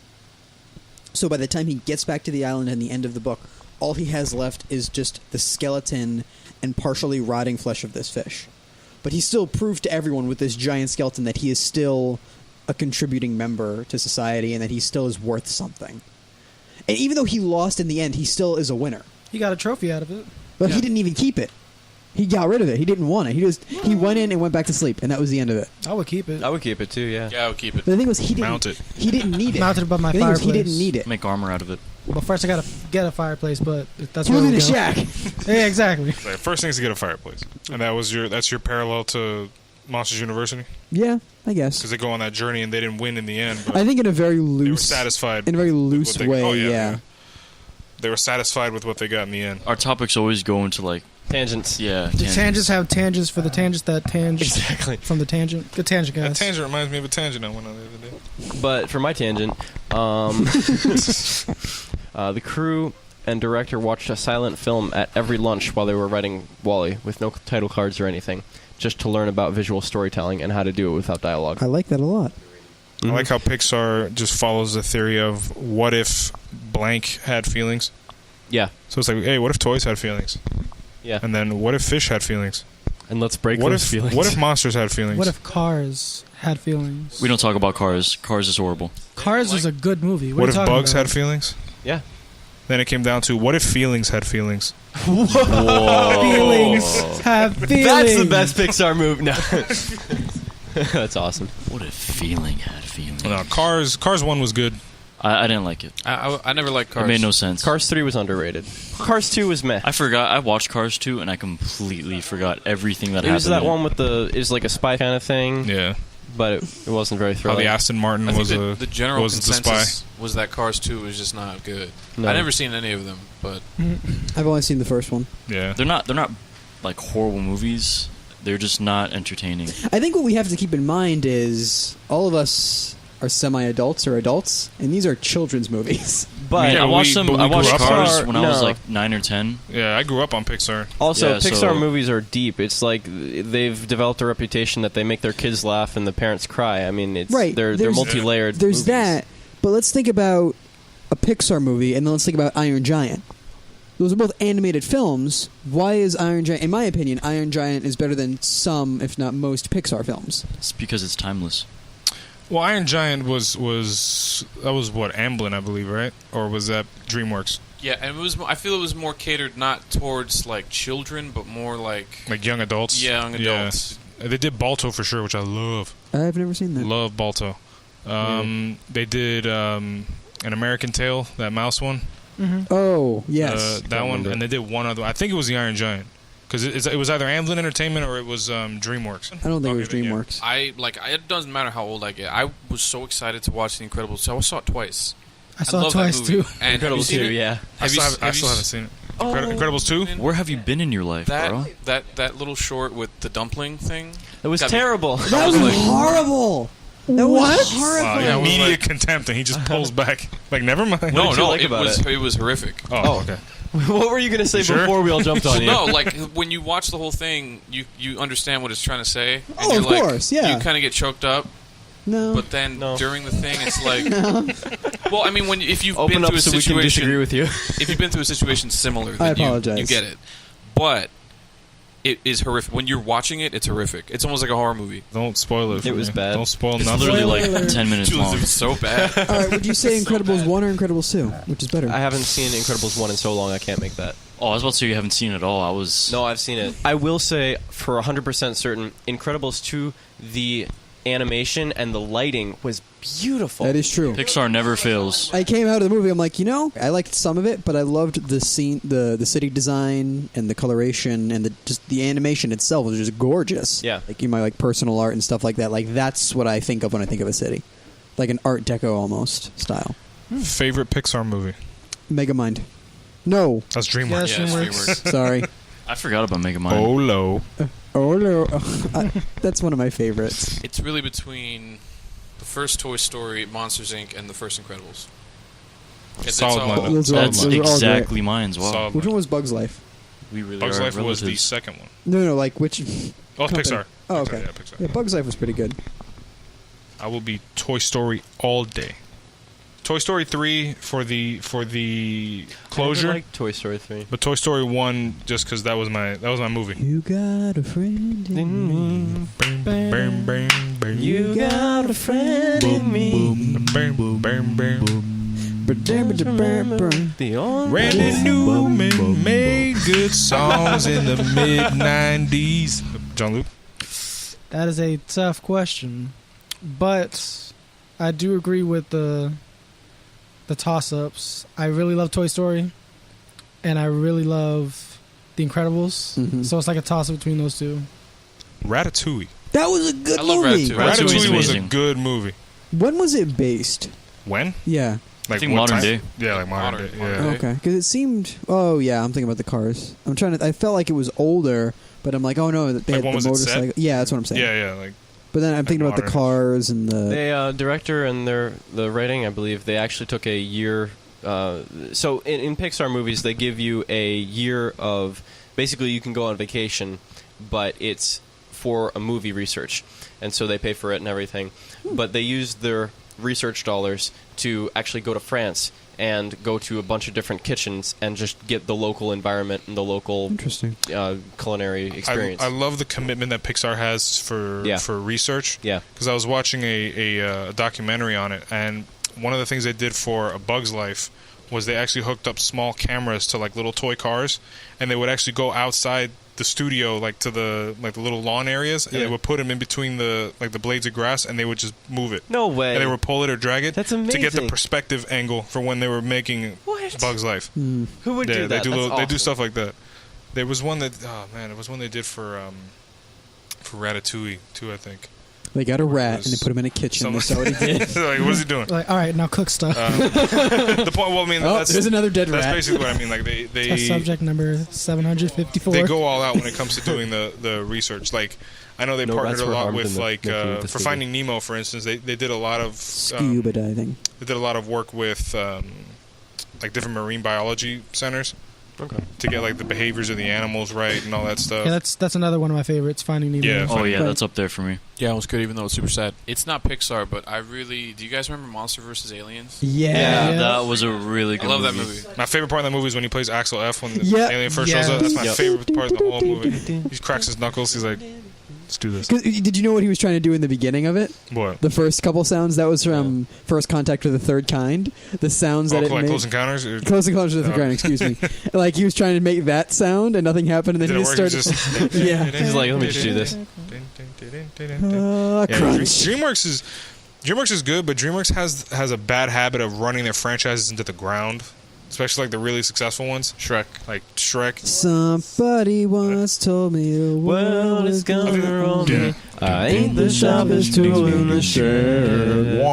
S1: So by the time he gets back to the island and the end of the book, all he has left is just the skeleton and partially rotting flesh of this fish. But he still proved to everyone with this giant skeleton that he is still a contributing member to society and that he still is worth something. And even though he lost in the end, he still is a winner.
S3: He got a trophy out of it.
S1: But he didn't even keep it. He got rid of it. He didn't want it. He went in and went back to sleep, and that was the end of it.
S3: I would keep it.
S6: I would keep it too. Yeah.
S5: Yeah, I would keep it.
S1: But the thing was,
S2: Mount it.
S1: he didn't need it.
S3: Mounted above my
S1: The thing was,
S3: fireplace.
S1: he didn't need it.
S4: Make armor out of it.
S3: But first, I gotta get a fireplace. But that's
S1: He
S3: where
S1: was
S3: we
S1: in a
S3: go.
S1: shack.
S3: Yeah, exactly.
S2: Like, first thing is to get a fireplace, and that's your parallel to Monsters University,
S1: Yeah, I guess.
S2: because they go on that journey and they didn't win in the end, but
S1: I think in a very
S2: they were
S1: loose,
S2: satisfied.
S1: in a very
S2: with
S1: loose
S2: what they-
S1: way.
S2: oh,
S1: yeah.
S2: They were satisfied with what they got in the end.
S4: Our topics always go into like
S6: Tangents.
S3: The tangents have tangents for the tangents that tange
S6: Exactly.
S3: from the tangent. Good tangent,
S2: That
S3: guys.
S2: tangent reminds me of a tangent I went on the other day.
S6: But for my tangent, the crew and director watched a silent film at every lunch while they were writing WALL-E with no title cards or anything, just to learn about visual storytelling and how to do it without dialogue.
S1: I like that a lot.
S2: I like how Pixar just follows the theory of what if blank had feelings.
S6: Yeah.
S2: So it's like, hey, what if toys had feelings?
S6: Yeah.
S2: And then what if fish had feelings?
S6: And let's break
S2: What
S6: those
S2: if
S6: feelings.
S2: what if monsters had feelings?
S3: What if Cars had feelings?
S4: We don't talk about Cars. Cars is horrible.
S3: Cars was a good movie.
S2: What
S3: are
S2: if
S3: you talking
S2: bugs
S3: about?
S2: had feelings?
S6: Yeah.
S2: Then it came down to what if feelings had feelings?
S3: Feelings have feelings.
S6: That's the best Pixar movie. No. That's awesome.
S4: What if feeling had feelings?
S2: No, Cars 1 was good.
S4: I didn't like it.
S5: I never liked Cars.
S4: It made no sense.
S6: Cars 3 was underrated. Cars 2 was meh.
S4: I forgot. I watched Cars 2 and I completely forgot everything that
S6: It was
S4: happened.
S6: that one with it was like a spy kind of thing,
S2: Yeah.
S6: but it wasn't very
S2: How
S6: thrilling.
S2: the Aston Martin
S5: I think
S2: was
S5: the general
S2: was the spy.
S5: consensus was that Cars 2 was just not good.
S6: No.
S5: I never seen any of them, but
S1: I've only seen the first one.
S2: Yeah.
S4: They're not like horrible movies. They're just not entertaining.
S1: I think what we have to keep in mind is all of us are semi-adults or adults, and these are children's movies.
S6: But
S2: Yeah,
S4: I watched
S2: but
S4: them.
S2: we
S4: I watched
S2: grew up on
S4: Cars
S6: it.
S4: when I was
S6: No.
S4: like 9 or 10.
S2: Yeah, I grew up on Pixar.
S6: also,
S4: Yeah,
S6: Pixar
S4: so-
S6: movies are deep. It's like they've developed a reputation that they make their kids laugh and the parents cry. I mean, it's
S1: Right,
S6: they're
S1: there's-
S6: multi-layered.
S1: There's
S6: movies.
S1: that, but let's think about a Pixar movie, and then let's think about Iron Giant. Those are both animated films. Why is Iron Giant, in my opinion, Iron Giant is better than some, if not most, Pixar films?
S4: It's because it's timeless.
S2: Well, Iron Giant was what, Amblin, I believe, right? Or was that DreamWorks?
S5: yeah, and it was. I feel it was more catered not towards like children, but more like
S2: Like young adults?
S5: young adults.
S2: Yeah. They did Balto for sure, which I love.
S1: I've never seen that.
S2: Love Balto. They did An American Tail, that mouse one.
S1: Oh, yes.
S2: That
S6: Don't
S2: one.
S6: remember.
S2: And they did one other. I think it was the Iron Giant. Because it was either Amblin Entertainment or it was DreamWorks.
S1: I don't think it was
S2: Okay, then, yeah.
S1: DreamWorks.
S5: It doesn't matter how old I get. I was so excited to watch The Incredibles. So I saw it twice.
S3: I saw it
S5: love that
S3: twice
S5: movie.
S3: too.
S5: And have you
S6: Incredibles
S5: seen
S6: 2,
S5: it?
S6: yeah.
S2: I still haven't seen it. Incredibles 2.
S4: Where have you been in your life, bro?
S5: That little short with the dumpling thing.
S6: It was
S5: Got me.
S6: terrible.
S1: That was horrible. That was horrible.
S2: Wow,
S5: was
S2: immediate
S5: like-
S2: contempt, and he just pulls back. Like, never mind.
S5: No,
S6: did you like
S5: it
S6: about
S5: was
S6: it?
S5: it was horrific.
S2: Oh, okay.
S6: What were you going to say
S2: Sure?
S6: before we all jumped on you?
S5: No, like when you watch the whole thing, you understand what it's trying to say. And
S1: Oh,
S5: you're
S1: of
S5: like,
S1: course, yeah.
S5: You kind of get choked up,
S1: No.
S5: but then
S6: No.
S5: during the thing, it's like, well, I mean, if you've
S6: Open
S5: been
S6: up
S5: through a
S6: so we can disagree
S5: situation,
S6: with you.
S5: if you've been through a situation similar,
S1: I
S5: then
S1: apologize.
S5: you get it. But it is horrific. When you're watching it, it's horrific. It's almost like a horror movie.
S2: Don't spoil it. For
S6: It was
S2: me.
S6: bad.
S2: Don't spoil
S4: It's
S2: nothing.
S4: literally
S1: Spoiler
S4: like
S1: alert.
S4: 10 minutes
S5: Jules,
S4: long.
S5: it was so bad.
S1: All right, would you say
S5: So
S1: Incredibles
S5: bad.
S1: 1 or Incredibles 2? Which is better?
S6: I haven't seen Incredibles 1 in so long I can't make that.
S4: Oh, I was about to say you haven't seen it at all.
S6: No, I've seen it. I will say, for 100% certain, Incredibles 2, the animation and the lighting was beautiful.
S1: That is true.
S4: Pixar never fails.
S1: I came out of the movie. I'm like, I liked some of it, but I loved the scene, the city design, and the coloration, and the animation itself was just gorgeous.
S6: Yeah.
S1: like my personal art and stuff like that. Like that's what I think of when I think of a city, like an Art Deco almost style.
S2: Favorite Pixar movie?
S1: Megamind. No,
S2: That's DreamWorks.
S3: Yes.
S5: Yeah, it's
S3: DreamWorks.
S5: DreamWorks.
S1: sorry.
S4: I forgot about Megamind.
S2: Oh, low.
S1: Oh no, that's one of my favorites.
S5: It's really between the first Toy Story, Monsters Inc., and the first Incredibles.
S2: Solid line.
S1: Those are all-
S4: That's
S1: those are all
S4: exactly mine's. Wow.
S2: Solid.
S1: Which one was Bugs Life?
S4: We really
S2: Bugs
S4: are
S2: Life was the
S4: relatives.
S2: second one.
S1: No, like which?
S2: Oh, it's
S1: Company.
S2: Pixar.
S1: Oh,
S2: Pixar,
S1: okay.
S2: Yeah, Pixar.
S1: Yeah, Bugs Life was pretty good.
S2: I will be Toy Story all day. Toy Story 3 for the
S6: I
S2: closure,
S6: like Toy Story 3.
S2: but Toy Story 1 just because that was my movie.
S1: You got a friend in me.
S2: Bam, bam, bam, bam.
S6: You got a friend in me.
S2: Bam, bam, bam.
S6: The only
S2: Randy Newman made good songs in the mid-90s. John Luke?
S3: That is a tough question, but I do agree with the toss-ups. I really love Toy Story, and I really love The Incredibles.
S1: Mhm.
S3: So it's like a toss-up between those two.
S2: Ratatouille.
S1: That was a good
S5: I love
S1: movie.
S5: Ratatouille.
S4: Ratatouille's
S2: Ratatouille was a
S4: amazing.
S2: good movie.
S1: When was it based?
S2: When?
S1: Yeah.
S2: Like
S4: think
S2: what
S4: modern
S2: time?
S4: day.
S2: Yeah, like modern day.
S5: Modern
S2: Yeah.
S5: day.
S1: Okay, because it seemed. Oh yeah, I'm thinking about the cars. I felt like it was older, but I'm like, oh no, they
S2: Like
S1: had
S2: when
S1: the
S2: was it set?
S1: motorcycle. Yeah, that's what I'm saying.
S2: Yeah, like
S1: But then I'm thinking about the
S2: modern.
S1: cars and the.
S6: The director and the writing, I believe, they actually took a year. So in Pixar movies, they give you a year of basically you can go on vacation, but it's for a movie research, and so they pay for it and everything. But they use their research dollars to actually go to France and go to a bunch of different kitchens and just get the local environment and the local
S1: Interesting.
S6: culinary experience.
S2: I love the commitment that Pixar has
S6: Yeah.
S2: for research.
S6: Yeah.
S2: Because I was watching a documentary on it, and one of the things they did for A Bug's Life was they actually hooked up small cameras to like little toy cars, and they would actually go outside the studio, like to the little lawn areas, and
S6: Yeah.
S2: they would put them in between the blades of grass, and they would just move it.
S6: No way.
S2: And they would pull it or drag it.
S6: That's
S2: to get the
S6: amazing.
S2: perspective angle for when they were making
S6: What?
S2: Bug's Life.
S1: Hmm.
S6: Who would
S2: Yeah,
S6: do that?
S2: they do
S6: That's
S2: they do
S6: awesome.
S2: stuff like that. There was one that it was one they did for Ratatouille too, I think.
S1: They got a rat
S2: was
S1: and they put him in a kitchen. That's
S2: Some-
S1: what he did.
S2: Like, what is he doing?
S3: Like, all right, now cook stuff.
S2: The point. Well, I mean,
S1: Oh,
S2: that's
S1: there's another dead
S2: that's
S1: rat.
S2: basically what I mean. Like
S3: That's
S2: they
S3: subject number 754.
S2: they go all out when it comes to doing the research. Like I know they
S6: No
S2: partnered
S6: rats
S2: a
S6: were
S2: lot
S6: harmed
S2: with
S6: in the
S2: like
S6: making of
S2: for
S6: this movie.
S2: Finding Nemo, for instance. They did a lot of
S1: Scuba diving.
S2: they did a lot of work with like different marine biology centers
S6: Okay.
S2: to get like the behaviors of the animals right and all that stuff.
S3: Yeah, that's another one of my favorites. Finding Nemo.
S2: Yeah.
S4: Oh yeah,
S1: Right.
S4: that's up there for me.
S5: Yeah, it was good, even though it's super sad. It's not Pixar, but I really. Do you guys remember Monster vs. Aliens?
S1: Yeah.
S3: Yeah.
S4: That was a really
S5: I
S4: good
S5: love that movie.
S2: My favorite part of that movie is when he plays Axel F when the
S1: Yeah.
S2: alien first
S3: Yeah.
S2: shows up. That's my
S6: Yep.
S2: favorite part of the whole movie. He cracks his knuckles. He's like, "Let's do this."
S1: 'Cause did you know what he was trying to do in the beginning of it?
S2: What?
S1: The first couple sounds that was from First Contact with the Third Kind. The sounds that it
S2: like
S1: made.
S2: Close Encounters.
S1: Close Encounters of the Third
S2: Oh.
S1: Kind. Excuse me. Like he was trying to make that sound and nothing happened, and then
S2: Did
S1: he
S2: it
S1: just
S2: work?
S1: started.
S2: Just
S1: Yeah.
S6: He's like, let me just do this.
S2: Yeah,
S1: Crunch.
S2: DreamWorks is good, but DreamWorks has a bad habit of running their franchises into the ground. especially like the really successful ones.
S5: Shrek.
S2: Like Shrek.
S1: Somebody once told me the world is gonna roll me.
S6: I ain't the sharpest tool in the shed.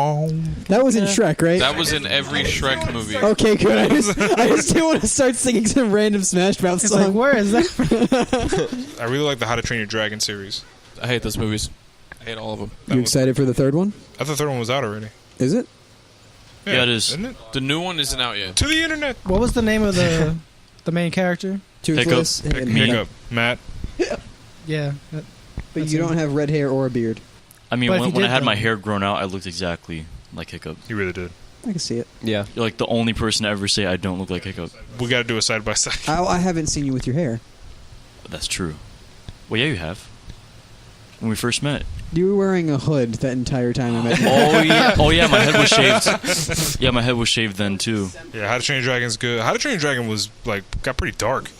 S1: That was in Shrek, right?
S5: That was in every Shrek movie.
S1: Okay, good. I just didn't want to start singing some random Smash Mouth
S3: It's
S1: song.
S3: like, where is that?
S2: I really like the How to Train Your Dragon series.
S5: I hate those movies. I hate all of them.
S1: You excited for the third one?
S2: I thought the third one was out already.
S1: Is it?
S4: Yeah, it is.
S2: Isn't it?
S5: The new one isn't out yet.
S2: To the internet.
S3: What was the name of the main character?
S1: Toothless.
S2: Hiccup. Matt.
S3: Yeah.
S1: But
S3: That's
S1: you
S3: him.
S1: don't have red hair or a beard.
S4: I mean,
S3: But if
S4: when
S3: you
S4: I
S3: did,
S4: had my
S3: though-
S4: hair grown out, I looked exactly like Hiccup.
S2: You really did.
S1: I can see it.
S6: Yeah.
S4: You're like the only person to ever say I don't look like Hiccup.
S2: We got to do a side by side.
S1: I haven't seen you with your hair.
S4: That's true. Well, yeah, you have. When we first met.
S1: You were wearing a hood that entire time I met you.
S4: Oh yeah, my head was shaved. Yeah, my head was shaved then too.
S2: Yeah, How to Train Your Dragon's good. How to Train Your Dragon was like got pretty dark.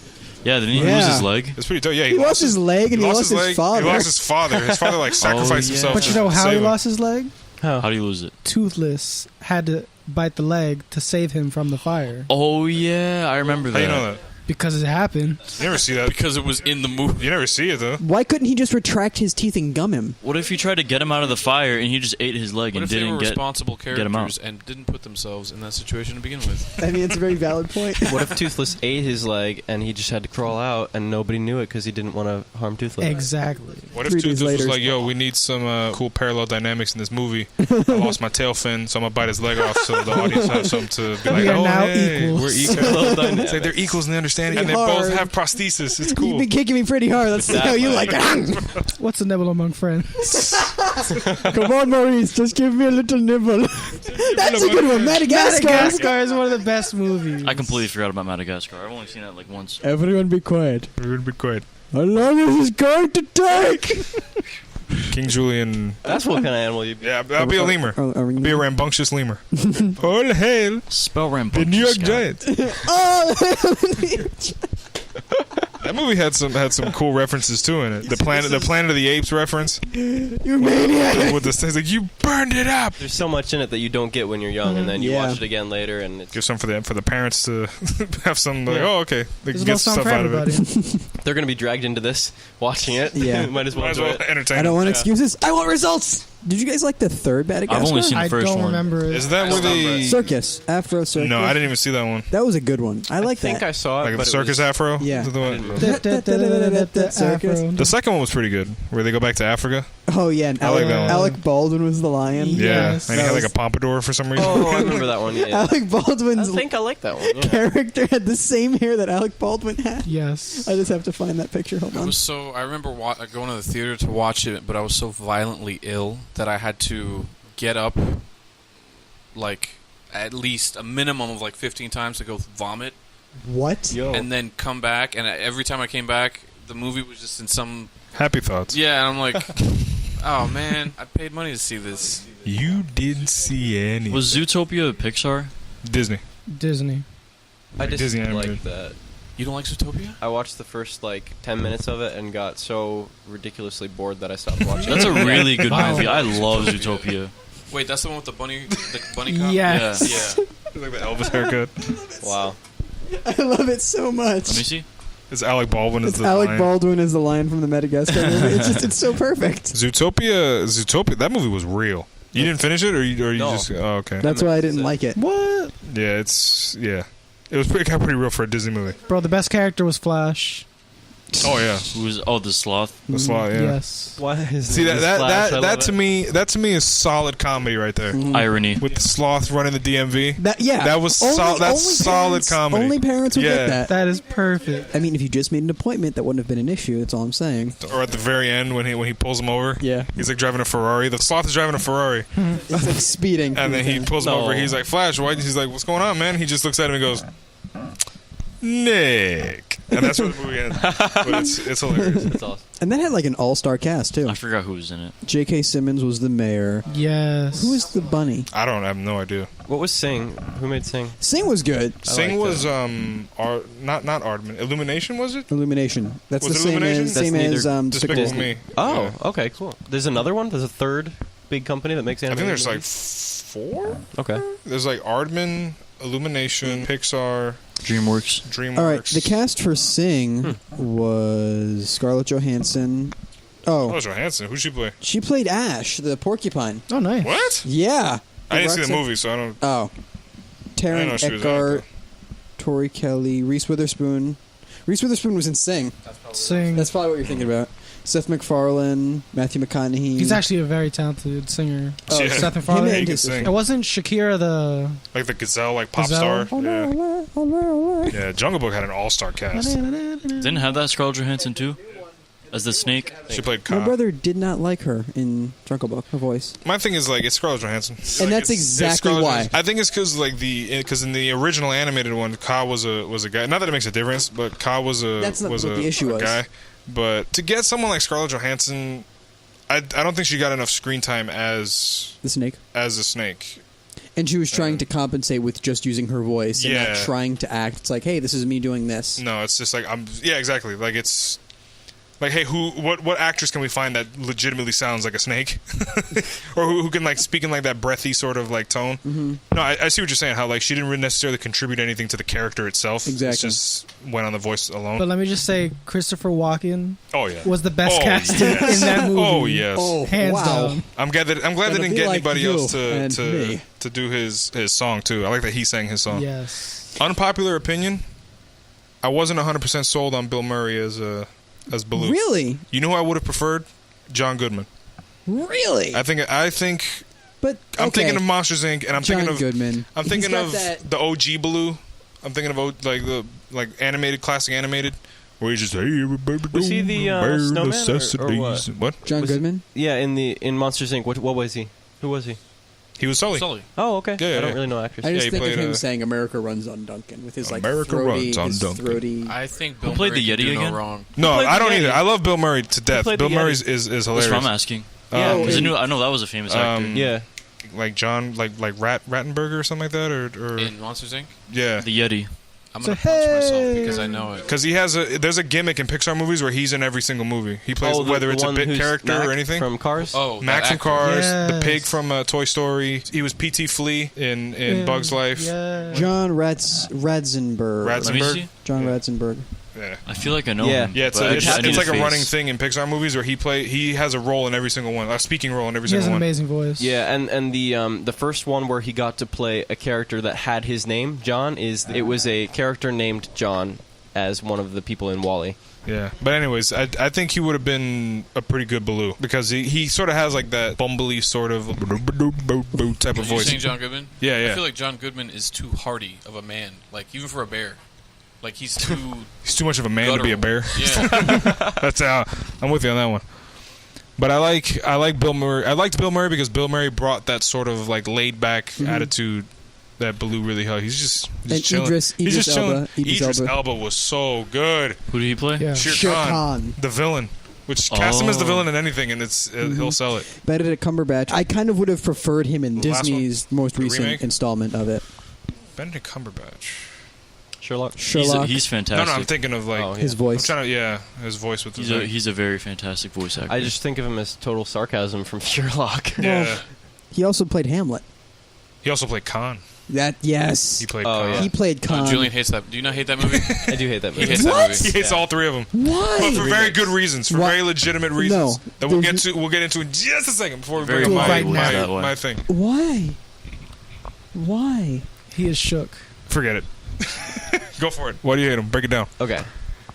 S4: Yeah, didn't he lose
S1: Yeah.
S4: his leg?
S2: It's pretty dark. Yeah,
S1: He lost his leg and he lost his
S2: leg.
S1: father.
S2: He lost his father. His father like sacrificed
S4: yeah.
S2: himself.
S3: But you
S2: to
S3: know how
S2: save
S3: he
S2: him.
S3: lost his leg?
S4: How do you lose it?
S3: Toothless had to bite the leg to save him from the fire.
S4: Oh yeah, I remember
S2: How
S4: that.
S2: you know that?
S3: Because it happened.
S2: You never see that.
S5: Because it was in the movie.
S2: You never see it though.
S1: Why couldn't he just retract his teeth and gum him?
S4: What if you tried to get him out of the fire and he just ate his leg
S5: What
S4: and
S5: if they were
S4: didn't get?
S5: responsible
S4: him out.
S5: characters and didn't put themselves in that situation to begin with?
S1: I mean, it's a very valid point.
S6: What if Toothless ate his leg and he just had to crawl out and nobody knew it because he didn't want to harm Toothless?
S3: Exactly.
S2: What if
S1: 3 days
S2: Toothless was
S1: later.
S2: like, "Yo, we need some cool parallel dynamics in this movie. I lost my tail fin, so I'm gonna bite his leg off, so the audience have something to be like,
S3: We are
S2: oh,
S3: now
S2: hey,
S3: equals."
S2: we're equal. It's like they're equals in the understanding, and they
S1: Pretty
S2: both
S1: hard.
S2: have prosthesis. It's
S1: You've
S2: cool.
S1: been kicking me pretty hard. Let's see how you like it.
S3: What's a nibble among friends?
S1: Come on, Maurice. Just give me a little nibble. That's a good one. Madagascar.
S3: Madagascar is one of the best movies.
S4: I completely forgot about Madagascar. I've only seen that like once.
S1: Everyone be quiet.
S2: We're gonna be quiet.
S1: How long is this going to take?
S2: King Julian.
S6: That's what kind of animal you'd be.
S2: Yeah, I'll be a lemur. Be a rambunctious lemur. All hail
S4: Spell
S2: the
S4: rambunctious.
S2: New York
S4: guy.
S2: Giants. That movie had some cool references too in it. The Planet of the Apes reference
S1: You maniac.
S2: with the things like you burned it up.
S6: There's so much in it that you don't get when you're young, and then you
S1: Yeah.
S6: watch it again later, and it's,
S2: Give some for the parents to have some like,
S6: Yeah.
S2: oh okay, they
S3: There's
S2: can
S3: no
S2: get
S3: song
S2: stuff
S3: for
S2: out of
S3: everybody.
S2: it.
S6: they're going to be dragged into this, watching it.
S1: Yeah.
S6: Might as well
S2: Might as
S6: do
S2: well
S6: it.
S2: entertain.
S1: I don't want
S2: them.
S1: excuses. I want results. Did you guys like the third Madagascar?
S4: I've only seen the
S3: I
S4: first
S3: don't
S4: one.
S3: remember it.
S2: Is that where the
S1: Circus. Afro Circus.
S2: No, I didn't even see that one.
S1: That was a good one. I like
S6: I think
S1: that.
S6: I saw it,
S2: Like
S6: but
S2: the circus
S6: it was,
S2: afro.
S1: Yeah.
S2: Is that the one?
S1: Circus.
S2: The second one was pretty good, where they go back to Africa.
S1: Oh, yeah. And
S2: I like that one.
S1: Alec Baldwin was the lion.
S2: Yeah,
S3: Yes.
S2: and he
S1: That
S2: had like
S1: was-
S2: a pompadour for some reason.
S6: Oh, I remember that one. Yeah.
S1: Alec
S6: I
S1: Baldwin's
S6: think I like that one. Yeah.
S1: character had the same hair that Alec Baldwin had.
S3: Yes.
S1: I just have to find that picture. Hold on.
S5: I remember going to the theater to watch it, but I was so violently ill that I had to get up like at least a minimum of like 15 times to go vomit
S1: What?
S6: Yo.
S5: and then come back, and every time I came back the movie was just in some
S2: Happy thoughts.
S5: and I'm like oh man, I paid money to see this.
S2: You didn't see any.
S4: Was Zootopia Pixar?
S2: Disney?
S3: Disney.
S6: I just
S2: Disney animated.
S6: like that.
S5: You don't like Zootopia?
S6: I watched the first like 10 minutes of it and got so ridiculously bored that I stopped watching.
S4: That's a really good
S3: Wow.
S4: movie. I love Zootopia.
S5: Wait, that's the one with the bunny cop?
S3: Yes.
S5: Yeah.
S2: It's like the Elvis haircut.
S6: Wow.
S1: I love it so much.
S4: Let me see.
S2: It's Alec Baldwin as
S1: It's
S2: the
S1: Alec
S2: lion.
S1: Baldwin as the lion from the Madagascar movie. It's so perfect.
S2: Zootopia. That movie was real. You didn't finish it, or you
S6: No.
S2: just? Oh, okay.
S1: That's why I didn't like it.
S3: What?
S2: Yeah, it got pretty real for a Disney movie.
S3: Bro, the best character was Flash.
S2: Oh yeah,
S4: Who was the sloth?
S2: the slot. Yeah.
S3: Yes.
S6: Why is
S2: See
S6: this
S2: that
S6: Flash? I love
S2: that
S6: it.
S2: to me is solid comedy right there.
S4: Irony.
S2: With the sloth running the DMV.
S1: That
S2: was
S1: only-
S2: that's
S1: only
S2: solid
S1: parents-
S2: comedy.
S1: Only parents would
S2: Yeah.
S1: get that.
S3: That is perfect.
S1: I mean, if you just made an appointment, that wouldn't have been an issue. That's all I'm saying.
S2: Or at the very end when he pulls him over.
S1: Yeah.
S2: He's like driving a Ferrari. The sloth is driving a Ferrari,
S1: It's like speeding.
S2: and then he pulls him
S6: No.
S2: over. He's like, Flash, why? He's like, what's going on, man? He just looks at him and goes, Nick. And that's where the movie ends. But it's hilarious.
S6: That's awesome.
S1: And that had like an all-star cast too.
S4: I forgot who was in it.
S1: J.K. Simmons was the mayor.
S3: Yes.
S1: Who was the bunny?
S2: I have no idea.
S6: What was Sing? Who made Sing?
S1: Sing was good.
S2: Sing
S6: like
S2: was not Aardman. Illumination, was it?
S1: Illumination. That's
S2: Was
S1: the
S2: it
S1: same
S2: Illumination?
S1: as same
S6: That's
S1: as
S6: neither
S2: Despicable
S1: Disney.
S2: Me.
S6: Oh,
S2: Yeah.
S6: okay, cool. There's another one? There's a third big company that makes
S2: I
S6: animated
S2: think there's like
S6: movies?
S2: 4.
S6: Okay.
S2: There's like Aardman, Illumination, Pixar,
S4: DreamWorks.
S1: All right, the cast for Sing was Scarlett Johansson. Oh,
S2: Scarlett Johansson. Who'd she play?
S1: she played Ash, the porcupine.
S3: Oh, nice.
S2: What?
S1: Yeah.
S2: I didn't see the
S1: Roxanne-
S2: movie, so I don't.
S1: Oh.
S2: I
S1: Taron
S2: didn't know she was in it,
S1: Eckhart, Tori Kelly, Reese Witherspoon. Reese Witherspoon was in Sing.
S3: Sing.
S1: That's probably what you're thinking about. Seth MacFarlane, Matthew McConaughey.
S3: He's actually a very talented singer.
S1: Oh,
S2: Yeah.
S3: Seth
S1: him
S3: MacFarlane.
S2: he
S1: and
S2: can
S1: his
S2: sing.
S3: It wasn't Shakira the...
S2: Like the gazelle, like pop
S3: Gazelle?
S2: star. Yeah. Yeah, Jungle Book had an all-star cast.
S4: Didn't have that Scarlett Johansson too, as the snake.
S2: She played
S1: My
S2: Ka.
S1: brother did not like her in Jungle Book, her voice.
S2: My thing is like it's Scarlett Johansson,
S1: And that's
S2: it's
S1: exactly
S2: Scarlett
S1: why.
S2: Johansson. I think it's because in the original animated one, Ka was a guy. Not that it makes a difference, but Ka was a
S1: That's not
S2: was
S1: what
S2: a,
S1: the issue
S2: a
S1: was.
S2: guy. But to get someone like Scarlett Johansson, I don't think she got enough screen time as
S1: The snake.
S2: a snake.
S1: And she was trying to compensate with just using her voice and
S2: Yeah.
S1: not trying to act. It's like, hey, this is me doing this.
S2: No, it's just like exactly. Like it's like, hey, what actress can we find that legitimately sounds like a snake, or who can like speak in like that breathy sort of like tone? Mm-hmm. No, I see what you're saying. How like she didn't really necessarily contribute anything to the character itself.
S1: Exactly.
S2: It just went on the voice alone.
S3: But let me just say, Christopher Walken
S2: Oh yeah,
S3: was the best casting
S2: yes.
S3: in that movie.
S2: Oh yes.
S1: Oh,
S3: Hands
S1: wow.
S3: down.
S2: I'm glad they
S1: Gonna
S2: didn't
S1: be
S2: get
S1: like
S2: anybody
S1: you
S2: else
S1: and me.
S2: to do his song too. I like that he sang his song.
S3: Yes.
S2: Unpopular opinion. I wasn't 100% sold on Bill Murray as Baloo.
S1: Really?
S2: You know who I would have preferred? John Goodman.
S1: Really?
S2: I think
S1: But
S2: I'm
S1: okay.
S2: thinking of Monsters Inc. and I'm
S1: John
S2: thinking of
S1: Goodman.
S2: I'm
S1: He's
S2: thinking
S1: got
S2: of
S1: that-
S2: the OG Baloo. I'm thinking of like animated, classic animated, where he just hey everybody
S6: Was he the,
S2: bare
S6: snowman or
S2: necessities. What?
S1: John
S6: Was-
S1: Goodman?
S6: Yeah, in Monsters Inc. What was he? Who was he?
S2: He was Sully.
S5: Sully.
S6: Oh, okay.
S2: Yeah,
S6: I don't
S2: yeah.
S6: really know actors.
S1: I just
S2: he
S1: think of
S2: played,
S1: him saying "America runs on Duncan" with his like
S2: America
S1: throaty,
S2: runs on
S1: his
S2: Duncan.
S1: throaty.
S5: I think Bill
S4: played
S5: Murray
S4: the
S5: could
S4: Yeti
S5: do
S4: again?
S5: no wrong.
S2: No,
S6: played
S2: I
S6: the
S2: don't
S6: Yeti?
S2: either. I love Bill Murray to death.
S6: played
S2: Bill
S6: the
S2: Murray
S6: Yeti?
S2: is
S4: That's what
S2: hilarious.
S4: I'm asking.
S1: Yeah,
S4: Because
S1: in-
S4: I know that was a famous actor.
S6: Yeah.
S2: Like John, like Rattenberger or something like that, or
S5: In Monsters Inc.,
S2: yeah.
S4: The Yeti.
S5: I'm
S3: So,
S5: gonna punch myself
S3: hey!
S5: because I know it.
S2: Because there's a gimmick in Pixar movies where he's in every single movie. He plays
S6: Oh,
S2: whether
S6: the
S2: it's a
S6: one
S2: bit
S6: who's
S2: character
S6: Mac
S2: or anything.
S6: from Cars.
S5: Oh,
S2: Max
S5: that
S2: and
S5: actor.
S2: Cars, the
S3: Yes.
S2: pig from Toy Story. He was P.T. Flea in Bug's Life.
S3: Yeah.
S1: John Ratzenberg.
S2: Ratzenberg.
S4: Let me see.
S1: John Ratzenberg.
S2: Yeah.
S4: I feel like I know
S6: Yeah.
S4: him.
S2: Yeah, it's,
S4: but I
S2: it's,
S4: just- I need
S2: it's like a
S4: face.
S2: running thing in Pixar movies where he has a role in every single one, a speaking role in every
S3: He has
S2: single
S3: an
S2: one.
S3: amazing voice.
S6: Yeah, and the first one where he got to play a character that had his name, John, it was a character named John as one of the people in WALL-E.
S2: Yeah, but anyways, I think he would have been a pretty good Baloo because he sort of has like that bumbly sort of type of
S5: Are you
S2: voice.
S5: saying John Goodman?
S2: Yeah, yeah.
S5: I feel like John Goodman is too hardy of a man. Like even for a bear, like he's too.
S2: He's too much of a man to be a bear.
S5: guttural. Yeah.
S2: That's I'm with you on that one. But I like Bill Murray. I liked Bill Murray because Bill Murray brought that sort of like laid back attitude that Baloo really had. He's just
S1: And
S2: chilling.
S1: Idris
S2: He's just
S1: Elba-
S2: chilling.
S1: Idris Elba.
S2: Elba was so good.
S4: Who did he play?
S3: Yeah.
S2: Shere Khan,
S1: Khan.
S2: the villain. Which cast him as the
S4: Oh.
S2: villain in anything, and he'll sell it.
S1: Benedict Cumberbatch. I kind of would have preferred him in
S2: The last
S1: Disney's most
S2: The
S1: recent
S2: remake?
S1: installment of it.
S2: Benedict Cumberbatch.
S6: Sherlock.
S1: Sherlock.
S4: He's fantastic.
S2: No, I'm thinking of like
S6: Oh, yeah.
S1: his
S2: I'm
S1: voice.
S2: trying to his voice with the
S4: He's a very fantastic voice actor.
S6: I just think of him as total sarcasm from Sherlock.
S2: yeah.
S1: He also played Hamlet.
S2: He also played Khan.
S1: Yes.
S2: He played
S6: Oh,
S2: Khan.
S6: yeah.
S1: He played Khan.
S5: Julian hates that. Do you not hate that movie?
S6: I do hate that
S5: He
S6: movie.
S5: hates
S1: What?
S5: that
S2: He
S5: movie.
S2: hates all three of them.
S1: Why?
S2: But for very good reasons, for
S1: Why-
S2: very legitimate reasons
S1: No,
S2: that we'll
S1: there's-
S2: get into in just a second before we
S4: Very
S2: bring up
S3: right
S2: my,
S3: now.
S2: my, my thing.
S1: Why? Why?
S3: He is shook.
S2: Forget it. Go for it. Why do you hate him? Break it down.
S6: Okay.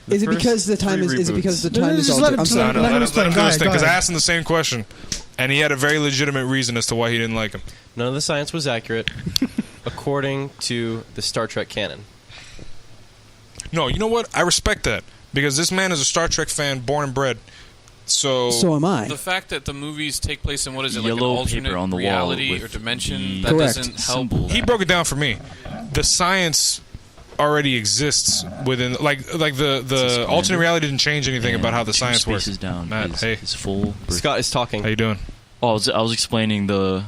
S1: Is it
S6: first
S1: because the time
S6: three
S1: is it
S6: reboots.
S1: because the
S3: No,
S1: time
S3: no,
S1: is
S3: just
S1: altered?
S3: let him-
S1: I'm
S3: just
S1: sorry.
S2: No,
S3: let him
S2: let him
S3: explain.
S2: do
S3: Go
S2: his
S3: ahead,
S2: thing
S3: go
S2: because I
S3: ahead.
S2: asked him the same question, and he had a very legitimate reason as to why he didn't like him.
S6: None of the science was accurate, according to the Star Trek canon.
S2: No, you know what? I respect that because this man is a Star Trek fan, born and bred. So
S1: So am I.
S5: The fact that the movies take place in what is it, like an
S4: Yellow
S5: alternate
S4: paper on the wall
S5: reality
S4: with
S5: or dimension,
S4: the
S5: that
S1: Correct.
S5: doesn't help.
S4: symbol.
S2: he broke it down for me. The science already exists within, like the
S4: expanded.
S2: alternate reality didn't change anything
S4: And
S2: about how the
S4: two
S2: science works.
S4: spaces down.
S2: Matt,
S4: his,
S2: hey.
S4: his full birth.
S6: Scott is talking.
S2: How you doing?
S4: Oh, I was explaining the.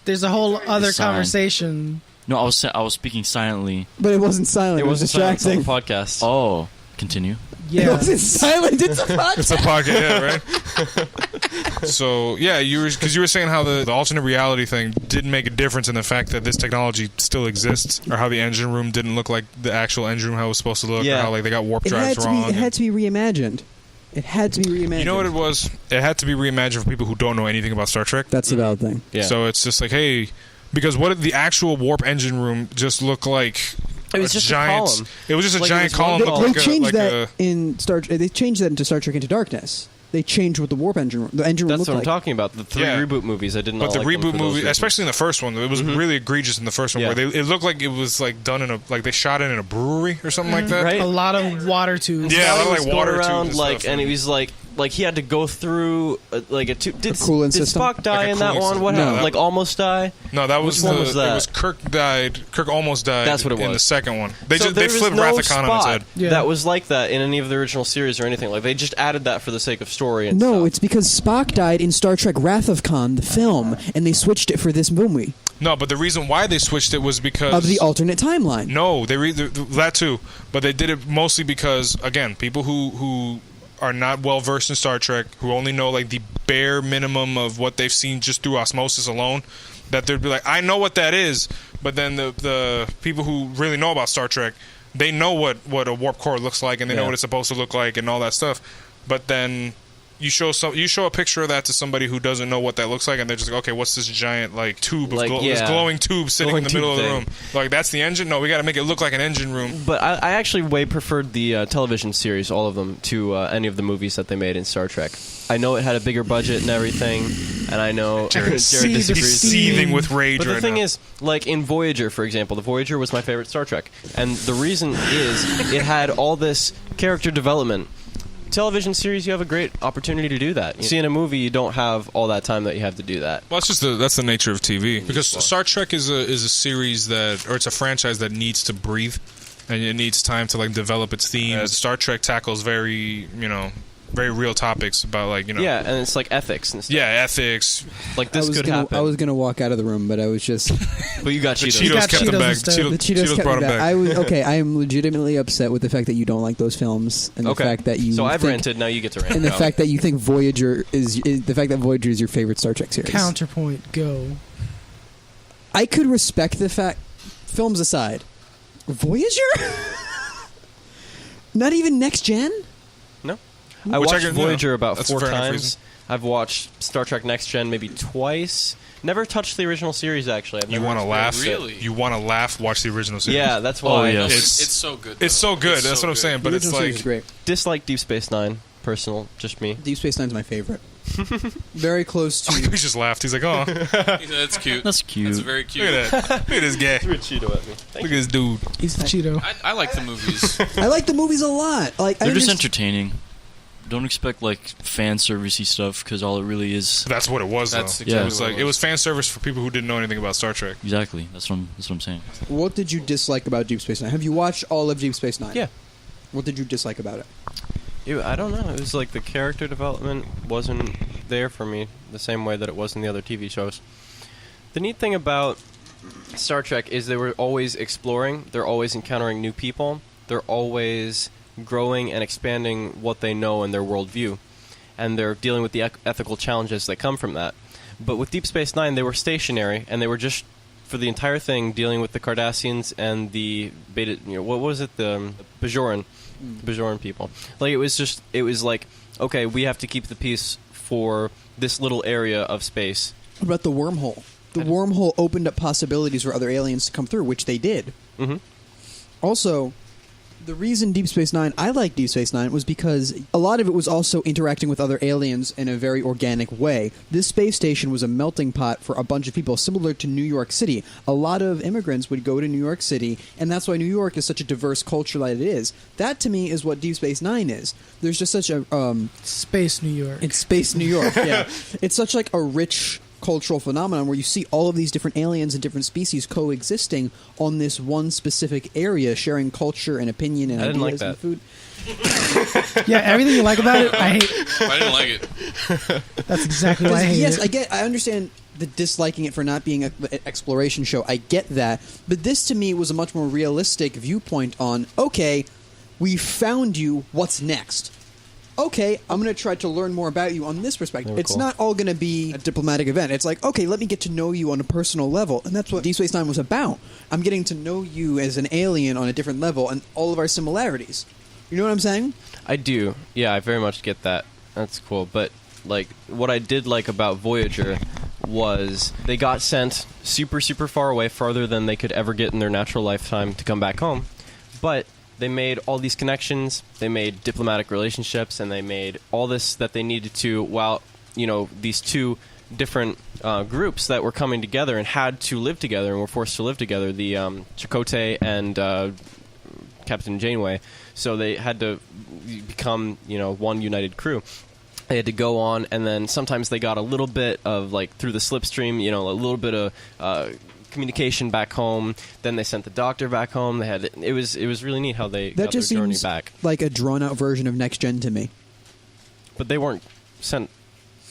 S3: There's a whole other
S4: sign.
S3: conversation.
S4: No, I was speaking silently.
S1: But it wasn't silent. It was
S6: wasn't silent,
S1: distracting.
S6: it's on the podcast.
S4: Oh, Continue.
S1: It
S3: Yeah.
S1: wasn't silent. It's a podcast.
S2: It's a pocket, yeah, right? So, yeah, because you were saying how the alternate reality thing didn't make a difference in the fact that this technology still exists, or how the engine room didn't look like the actual engine room how it was supposed to look, or how like they got warp drives wrong.
S1: It had to be reimagined. It had to be reimagined.
S2: You know what it was? It had to be reimagined for people who don't know anything about Star Trek.
S1: That's the valid thing.
S6: Yeah.
S2: So it's just like, hey, because what did the actual warp engine room just look like?
S6: It was just a
S2: giant
S6: column.
S2: It was just a
S6: Like,
S2: giant
S6: it was one
S2: column.
S6: column.
S1: They
S2: Like
S1: changed
S2: like
S1: that in Star. They changed that into Star Trek Into Darkness. They changed what the warp engine, the engine room
S6: That's
S1: looked
S6: what I'm
S1: like.
S6: talking about. The 3
S2: Yeah.
S6: reboot movies, I did not
S2: But the
S6: like them
S2: reboot
S6: for those
S2: movie,
S6: reasons.
S2: especially in the first one, it was really egregious in the first one,
S6: Yeah.
S2: where it looked like it was like done in they shot it in a brewery or something like that.
S6: Right?
S3: A lot of water tubes.
S2: Yeah, a lot of,
S6: was
S2: like,
S6: going
S2: water
S6: around
S2: tubes and
S6: like,
S2: stuff.
S6: and he was like he had to go through like a tube. Did
S1: coolant
S6: did
S1: system?
S6: Spock die
S2: Like a
S6: in that
S2: cooling
S6: one?
S2: system.
S6: What
S2: No,
S6: happened?
S2: that-
S6: Like almost die?
S2: No, that was
S6: Which one was that?
S2: It was Kirk died. Kirk almost died.
S6: That's what it
S2: in
S6: was.
S2: the second one. They
S6: So
S2: just they
S6: there was
S2: flipped
S6: no
S2: Rathacon on its
S6: spot
S2: head.
S3: Yeah.
S6: that was like that in any of the original series or anything. Like they just added that for the sake of story. And
S1: No,
S6: stuff.
S1: it's because Spock died in Star Trek Wrath of Khan, the film, and they switched it for this movie
S2: No, but the reason why they switched it was because
S1: of the alternate timeline.
S2: No, that too, but they did it mostly because again, people who are not well versed in Star Trek, who only know like the bare minimum of what they've seen just through osmosis alone, that they'd be like, I know what that is, but then the people who really know about Star Trek, they know what a warp core looks like, and they know what it's supposed to look like, and all that stuff. But then you show a picture of that to somebody who doesn't know what that looks like, and they're just like, okay, what's this giant like tube of
S6: Like,
S2: this glowing tube sitting
S6: Glowing
S2: in the middle of
S6: tube
S2: the
S6: thing.
S2: room? Like, that's the engine? No, we got to make it look like an engine room.
S6: But I actually way preferred the television series, all of them, to any of the movies that they made in Star Trek. I know it had a bigger budget and everything, and I know Jared
S2: He's
S6: disagrees.
S2: seething with rage
S6: But
S2: right
S6: the thing
S2: now.
S6: is, like in Voyager, for example, the Voyager was my favorite Star Trek, and the reason is it had all this character development. Television series, you have a great opportunity to do that. You see, in a movie, you don't have all that time that you have to do that.
S2: Well, that's the nature of TV. Because Star Trek is a series it's a franchise that needs to breathe, and it needs time to like develop its themes. Star Trek tackles very real topics about like
S6: Yeah, and it's like ethics and stuff.
S2: ethics.
S6: Like this could happen.
S1: I was gonna walk out of the room, but I was just
S6: But you got
S2: The
S6: Cheetos.
S2: Cheetos
S3: got
S2: kept them
S3: Cheetos
S2: back.
S3: instead.
S1: the Cheetos kept
S2: brought
S1: me
S2: them
S1: back. I was okay. I am legitimately upset with the fact that you don't like those films and the fact that you.
S6: So I've
S1: think,
S6: ranted. Now you get to rant.
S1: and the
S6: Go.
S1: fact that you think Voyager is the fact that Voyager is your favorite Star Trek series.
S3: Counterpoint, go.
S1: I could respect the fact, films aside, Voyager. Not even Next Gen.
S6: No. I
S2: Which I
S6: watched
S2: can-
S6: Voyager about
S2: that's
S6: 4
S2: fair enough
S6: times.
S2: reason.
S6: I've watched Star Trek Next Gen maybe twice. Never touched the original series, actually.
S2: You want to laugh?
S5: Really?
S2: You want to laugh? Watch the original series.
S6: Yeah, that's why.
S4: Oh, yeah.
S2: It's-
S5: It's so good.
S2: It's so good. That's what I'm saying. But
S1: The
S2: it's
S1: original series
S2: like
S1: is great.
S6: Dislike Deep Space Nine. Personal, just me.
S1: Deep Space Nine's my favorite. Very close to.
S2: he just laughed. He's like, oh, look
S5: That's cute.
S4: That's cute.
S5: That's very cute.
S2: at that. Look at this guy.
S6: Threw a Cheeto at me.
S2: Look at this dude.
S3: He's the Cheeto.
S5: I like the movies.
S1: I like the movies a lot. Like
S4: They're
S1: I
S4: just
S1: understand-
S4: entertaining. Don't expect like fan servicey stuff because all it really is.
S2: That's what it was.
S5: That's
S2: though.
S5: exactly
S2: It was
S5: what
S2: like
S5: it
S2: it
S5: was.
S2: was fan service for people who didn't know anything about Star Trek.
S4: Exactly. That's what I'm saying.
S1: What did you dislike about Deep Space Nine? Have you watched all of Deep Space Nine?
S6: Yeah.
S1: What did you dislike about it?
S6: I don't know. It was like the character development wasn't there for me the same way that it was in the other TV shows. The neat thing about Star Trek is they were always exploring. They're always encountering new people. They're always growing and expanding what they know in their worldview. And they're dealing with the ethical challenges that come from that. But with Deep Space Nine, they were stationary, and they were just, for the entire thing, dealing with the Cardassians and the Beta... what was it? The Bajoran. The Bajoran people. Like, it was like, okay, we have to keep the peace for this little area of space.
S1: What about the wormhole? The wormhole opened up possibilities for other aliens to come through, which they did.
S6: Mm-hmm.
S1: Also, the reason Deep Space Nine, I like Deep Space Nine, was because a lot of it was also interacting with other aliens in a very organic way. This space station was a melting pot for a bunch of people, similar to New York City. A lot of immigrants would go to New York City, and that's why New York is such a diverse culture that it is. That, to me, is what Deep Space Nine is. There's just such a...
S3: Space New York.
S1: It's Space New York, yeah. It's such like a rich cultural phenomenon where you see all of these different aliens and different species coexisting on this one specific area, sharing culture and opinion and
S6: I didn't like
S1: ideas and
S6: that.
S1: food.
S3: Yeah, everything you like about it, I hate.
S5: I didn't like it.
S3: That's exactly why I hate
S1: Yes,
S3: it.
S1: I understand the disliking it for not being an exploration show. I get that. But this, to me, was a much more realistic viewpoint on, okay, we found you. What's next? Okay, I'm going to try to learn more about you on this perspective.
S6: Very
S1: It's
S6: cool.
S1: not all going to be a diplomatic event. It's like, okay, let me get to know you on a personal level. And that's what Deep Space Nine was about. I'm getting to know you as an alien on a different level and all of our similarities. You know what I'm saying?
S6: I do. Yeah, I very much get that. That's cool. But, like, what I did like about Voyager was they got sent super, super far away, farther than they could ever get in their natural lifetime to come back home. But they made all these connections, they made diplomatic relationships, and they made all this that they needed to while, these two different groups that were coming together and had to live together and were forced to live together, the Chakotay and Captain Janeway. So they had to become, one united crew. They had to go on, and then sometimes they got a little bit of, like, through the slipstream, a little bit of communication back home. Then they sent the doctor back home. It was really neat how they got
S1: just
S6: their journey
S1: seems
S6: back.
S1: like a drawn-out version of Next Gen to me.
S6: But they weren't sent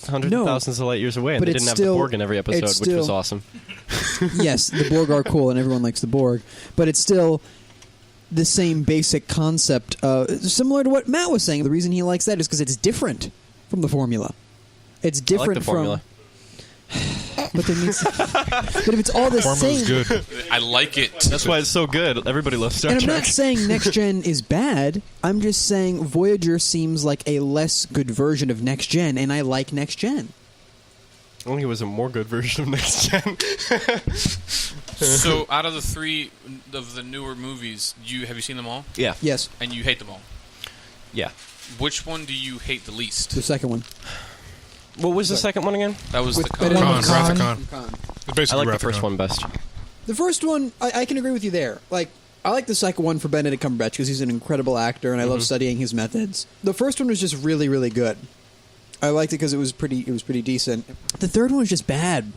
S6: hundreds
S1: No,
S6: of thousands of light years away, and
S1: but
S6: they
S1: it's
S6: didn't have
S1: still-
S6: the Borg in every episode,
S1: it's
S6: which was
S1: still-
S6: awesome.
S1: Yes, the Borg are cool, and everyone likes the Borg. But it's still the same basic concept, similar to what Matt was saying. The reason he likes that is because it's different from the formula. It's
S6: I like
S1: different
S6: the formula.
S1: But if it's all the
S2: Formula's
S1: same,
S2: good.
S5: I like it.
S6: That's why it's so good. Everybody loves Star
S1: and I'm
S6: Trek.
S1: not saying Next Gen is bad. I'm just saying Voyager seems like a less good version of Next Gen, and I like Next Gen.
S6: I think it was a more good version of Next Gen.
S5: So, out of the three of the newer movies, have you seen them all?
S6: Yeah.
S1: Yes,
S5: And you hate them all.
S6: Yeah.
S5: Which one do you hate the least?
S1: the second one.
S6: What was the second one again?
S5: That was
S1: With
S5: the
S1: Benedict
S2: Khan,
S3: Khan.
S2: Wrath of Khan.
S1: Khan.
S2: It's
S6: I
S2: basically
S6: like the
S2: Wrath of
S6: first
S2: Khan.
S6: one best.
S1: The first one, I can agree with you there. Like, I like the second one for Benedict Cumberbatch because he's an incredible actor, and I love studying his methods. The first one was just really, really good. I liked it because it was pretty decent. The third one was just bad.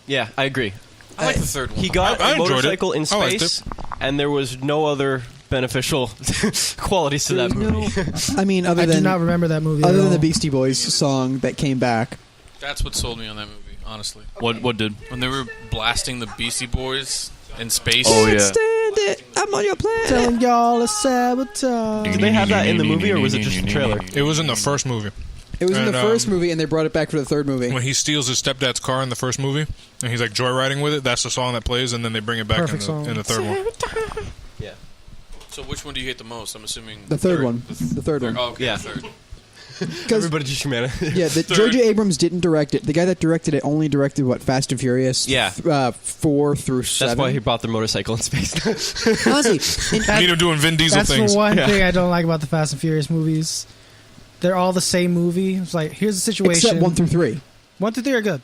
S6: Yeah, I agree.
S5: I like the third one.
S6: He got
S2: I
S6: a
S2: enjoyed
S6: motorcycle
S2: it.
S6: in
S2: I liked
S6: space, and there was no other beneficial qualities to that movie.
S1: I mean, other
S3: I do
S1: than
S3: not remember that movie. at
S1: other than
S3: all.
S1: the Beastie Boys song that came back.
S5: That's what sold me on that movie, honestly.
S4: What did?
S5: When they were blasting the Beastie Boys in space.
S4: Oh, yeah.
S1: Stand it, I'm on your planet.
S3: Telling y'all a sabotage.
S6: Did they have that in the movie, or was it just a trailer?
S2: It was in the first movie.
S1: It was in the
S2: And,
S1: first movie, and they brought it back for the third movie.
S2: When he steals his stepdad's car in the first movie, and he's like joyriding with it, that's the song that plays, and then they bring it back
S3: Perfect song.
S2: in the third one.
S6: Yeah.
S5: So which one do you hate the most? I'm assuming
S1: The third one. The third one.
S5: Oh, okay,
S6: Yeah.
S5: the third.
S1: Because
S6: Everybody just humanity.
S1: yeah, J.J. Abrams didn't direct it. The guy that directed it only directed what, Fast and Furious.
S6: Yeah.
S1: 4 through 7.
S6: That's why he bought the motorcycle in space.
S1: Honestly,
S2: I need him doing Vin Diesel
S3: That's
S2: things.
S3: the one
S6: Yeah.
S3: thing I don't like about the Fast and Furious movies. They're all the same movie. It's like, here's the situation.
S1: except 1 through 3.
S3: 1 through 3 are good.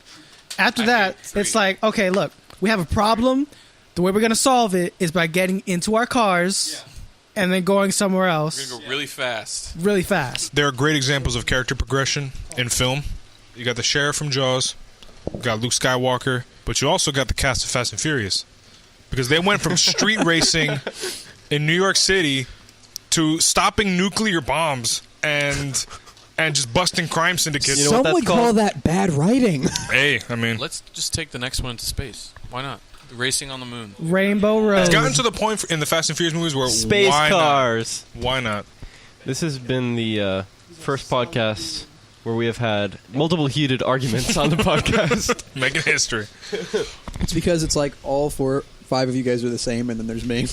S3: After
S5: I
S3: that,
S5: hate 3.
S3: it's like, okay, look, we have a problem. The way we're going to solve it is by getting into our cars and then going somewhere
S5: We're
S3: else
S5: gonna go really fast.
S3: really fast.
S2: There are great examples of character progression in film. You got the sheriff from Jaws, you got Luke Skywalker, but you also got the cast of Fast and Furious. Because they went from street racing in New York City to stopping nuclear bombs and just busting crime syndicates.
S6: You know what
S1: Some
S6: that's
S1: would call
S6: called?
S1: that bad writing.
S2: Hey, I mean,
S5: Let's just take the next one into space. Why not? Racing on the moon.
S3: Rainbow Road.
S2: it's gotten to the point in the Fast and Furious movies where
S6: Space
S2: why
S6: cars.
S2: Not? Why not?
S6: This has been the first podcast where we have had multiple heated arguments on the podcast.
S2: Making history.
S1: It's because it's like all 5 of you guys are the same, and then there's me.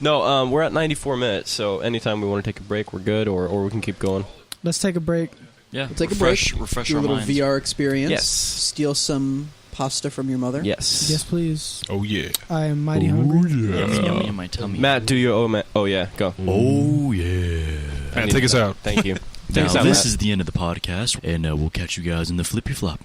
S6: No, we're at 94 minutes, so anytime we want to take a break, we're good, or we can keep going.
S3: Let's take a break.
S4: Yeah.
S1: We'll take
S4: refresh,
S1: a break.
S4: Refresh
S1: Do a
S4: our
S1: little
S4: minds.
S1: VR experience.
S6: Yes.
S1: Steal some pasta from your mother.
S6: Yes.
S3: Yes, please.
S2: Oh, yeah.
S3: I am mighty hungry.
S4: Yummy, yummy in my tummy.
S6: Matt, do your oh yeah, go.
S4: Oh yeah.
S2: And take us out.
S6: Thank you.
S4: Now
S6: Take us out,
S4: this
S6: Matt.
S4: is the end of the podcast, and we'll catch you guys in the flippy flop.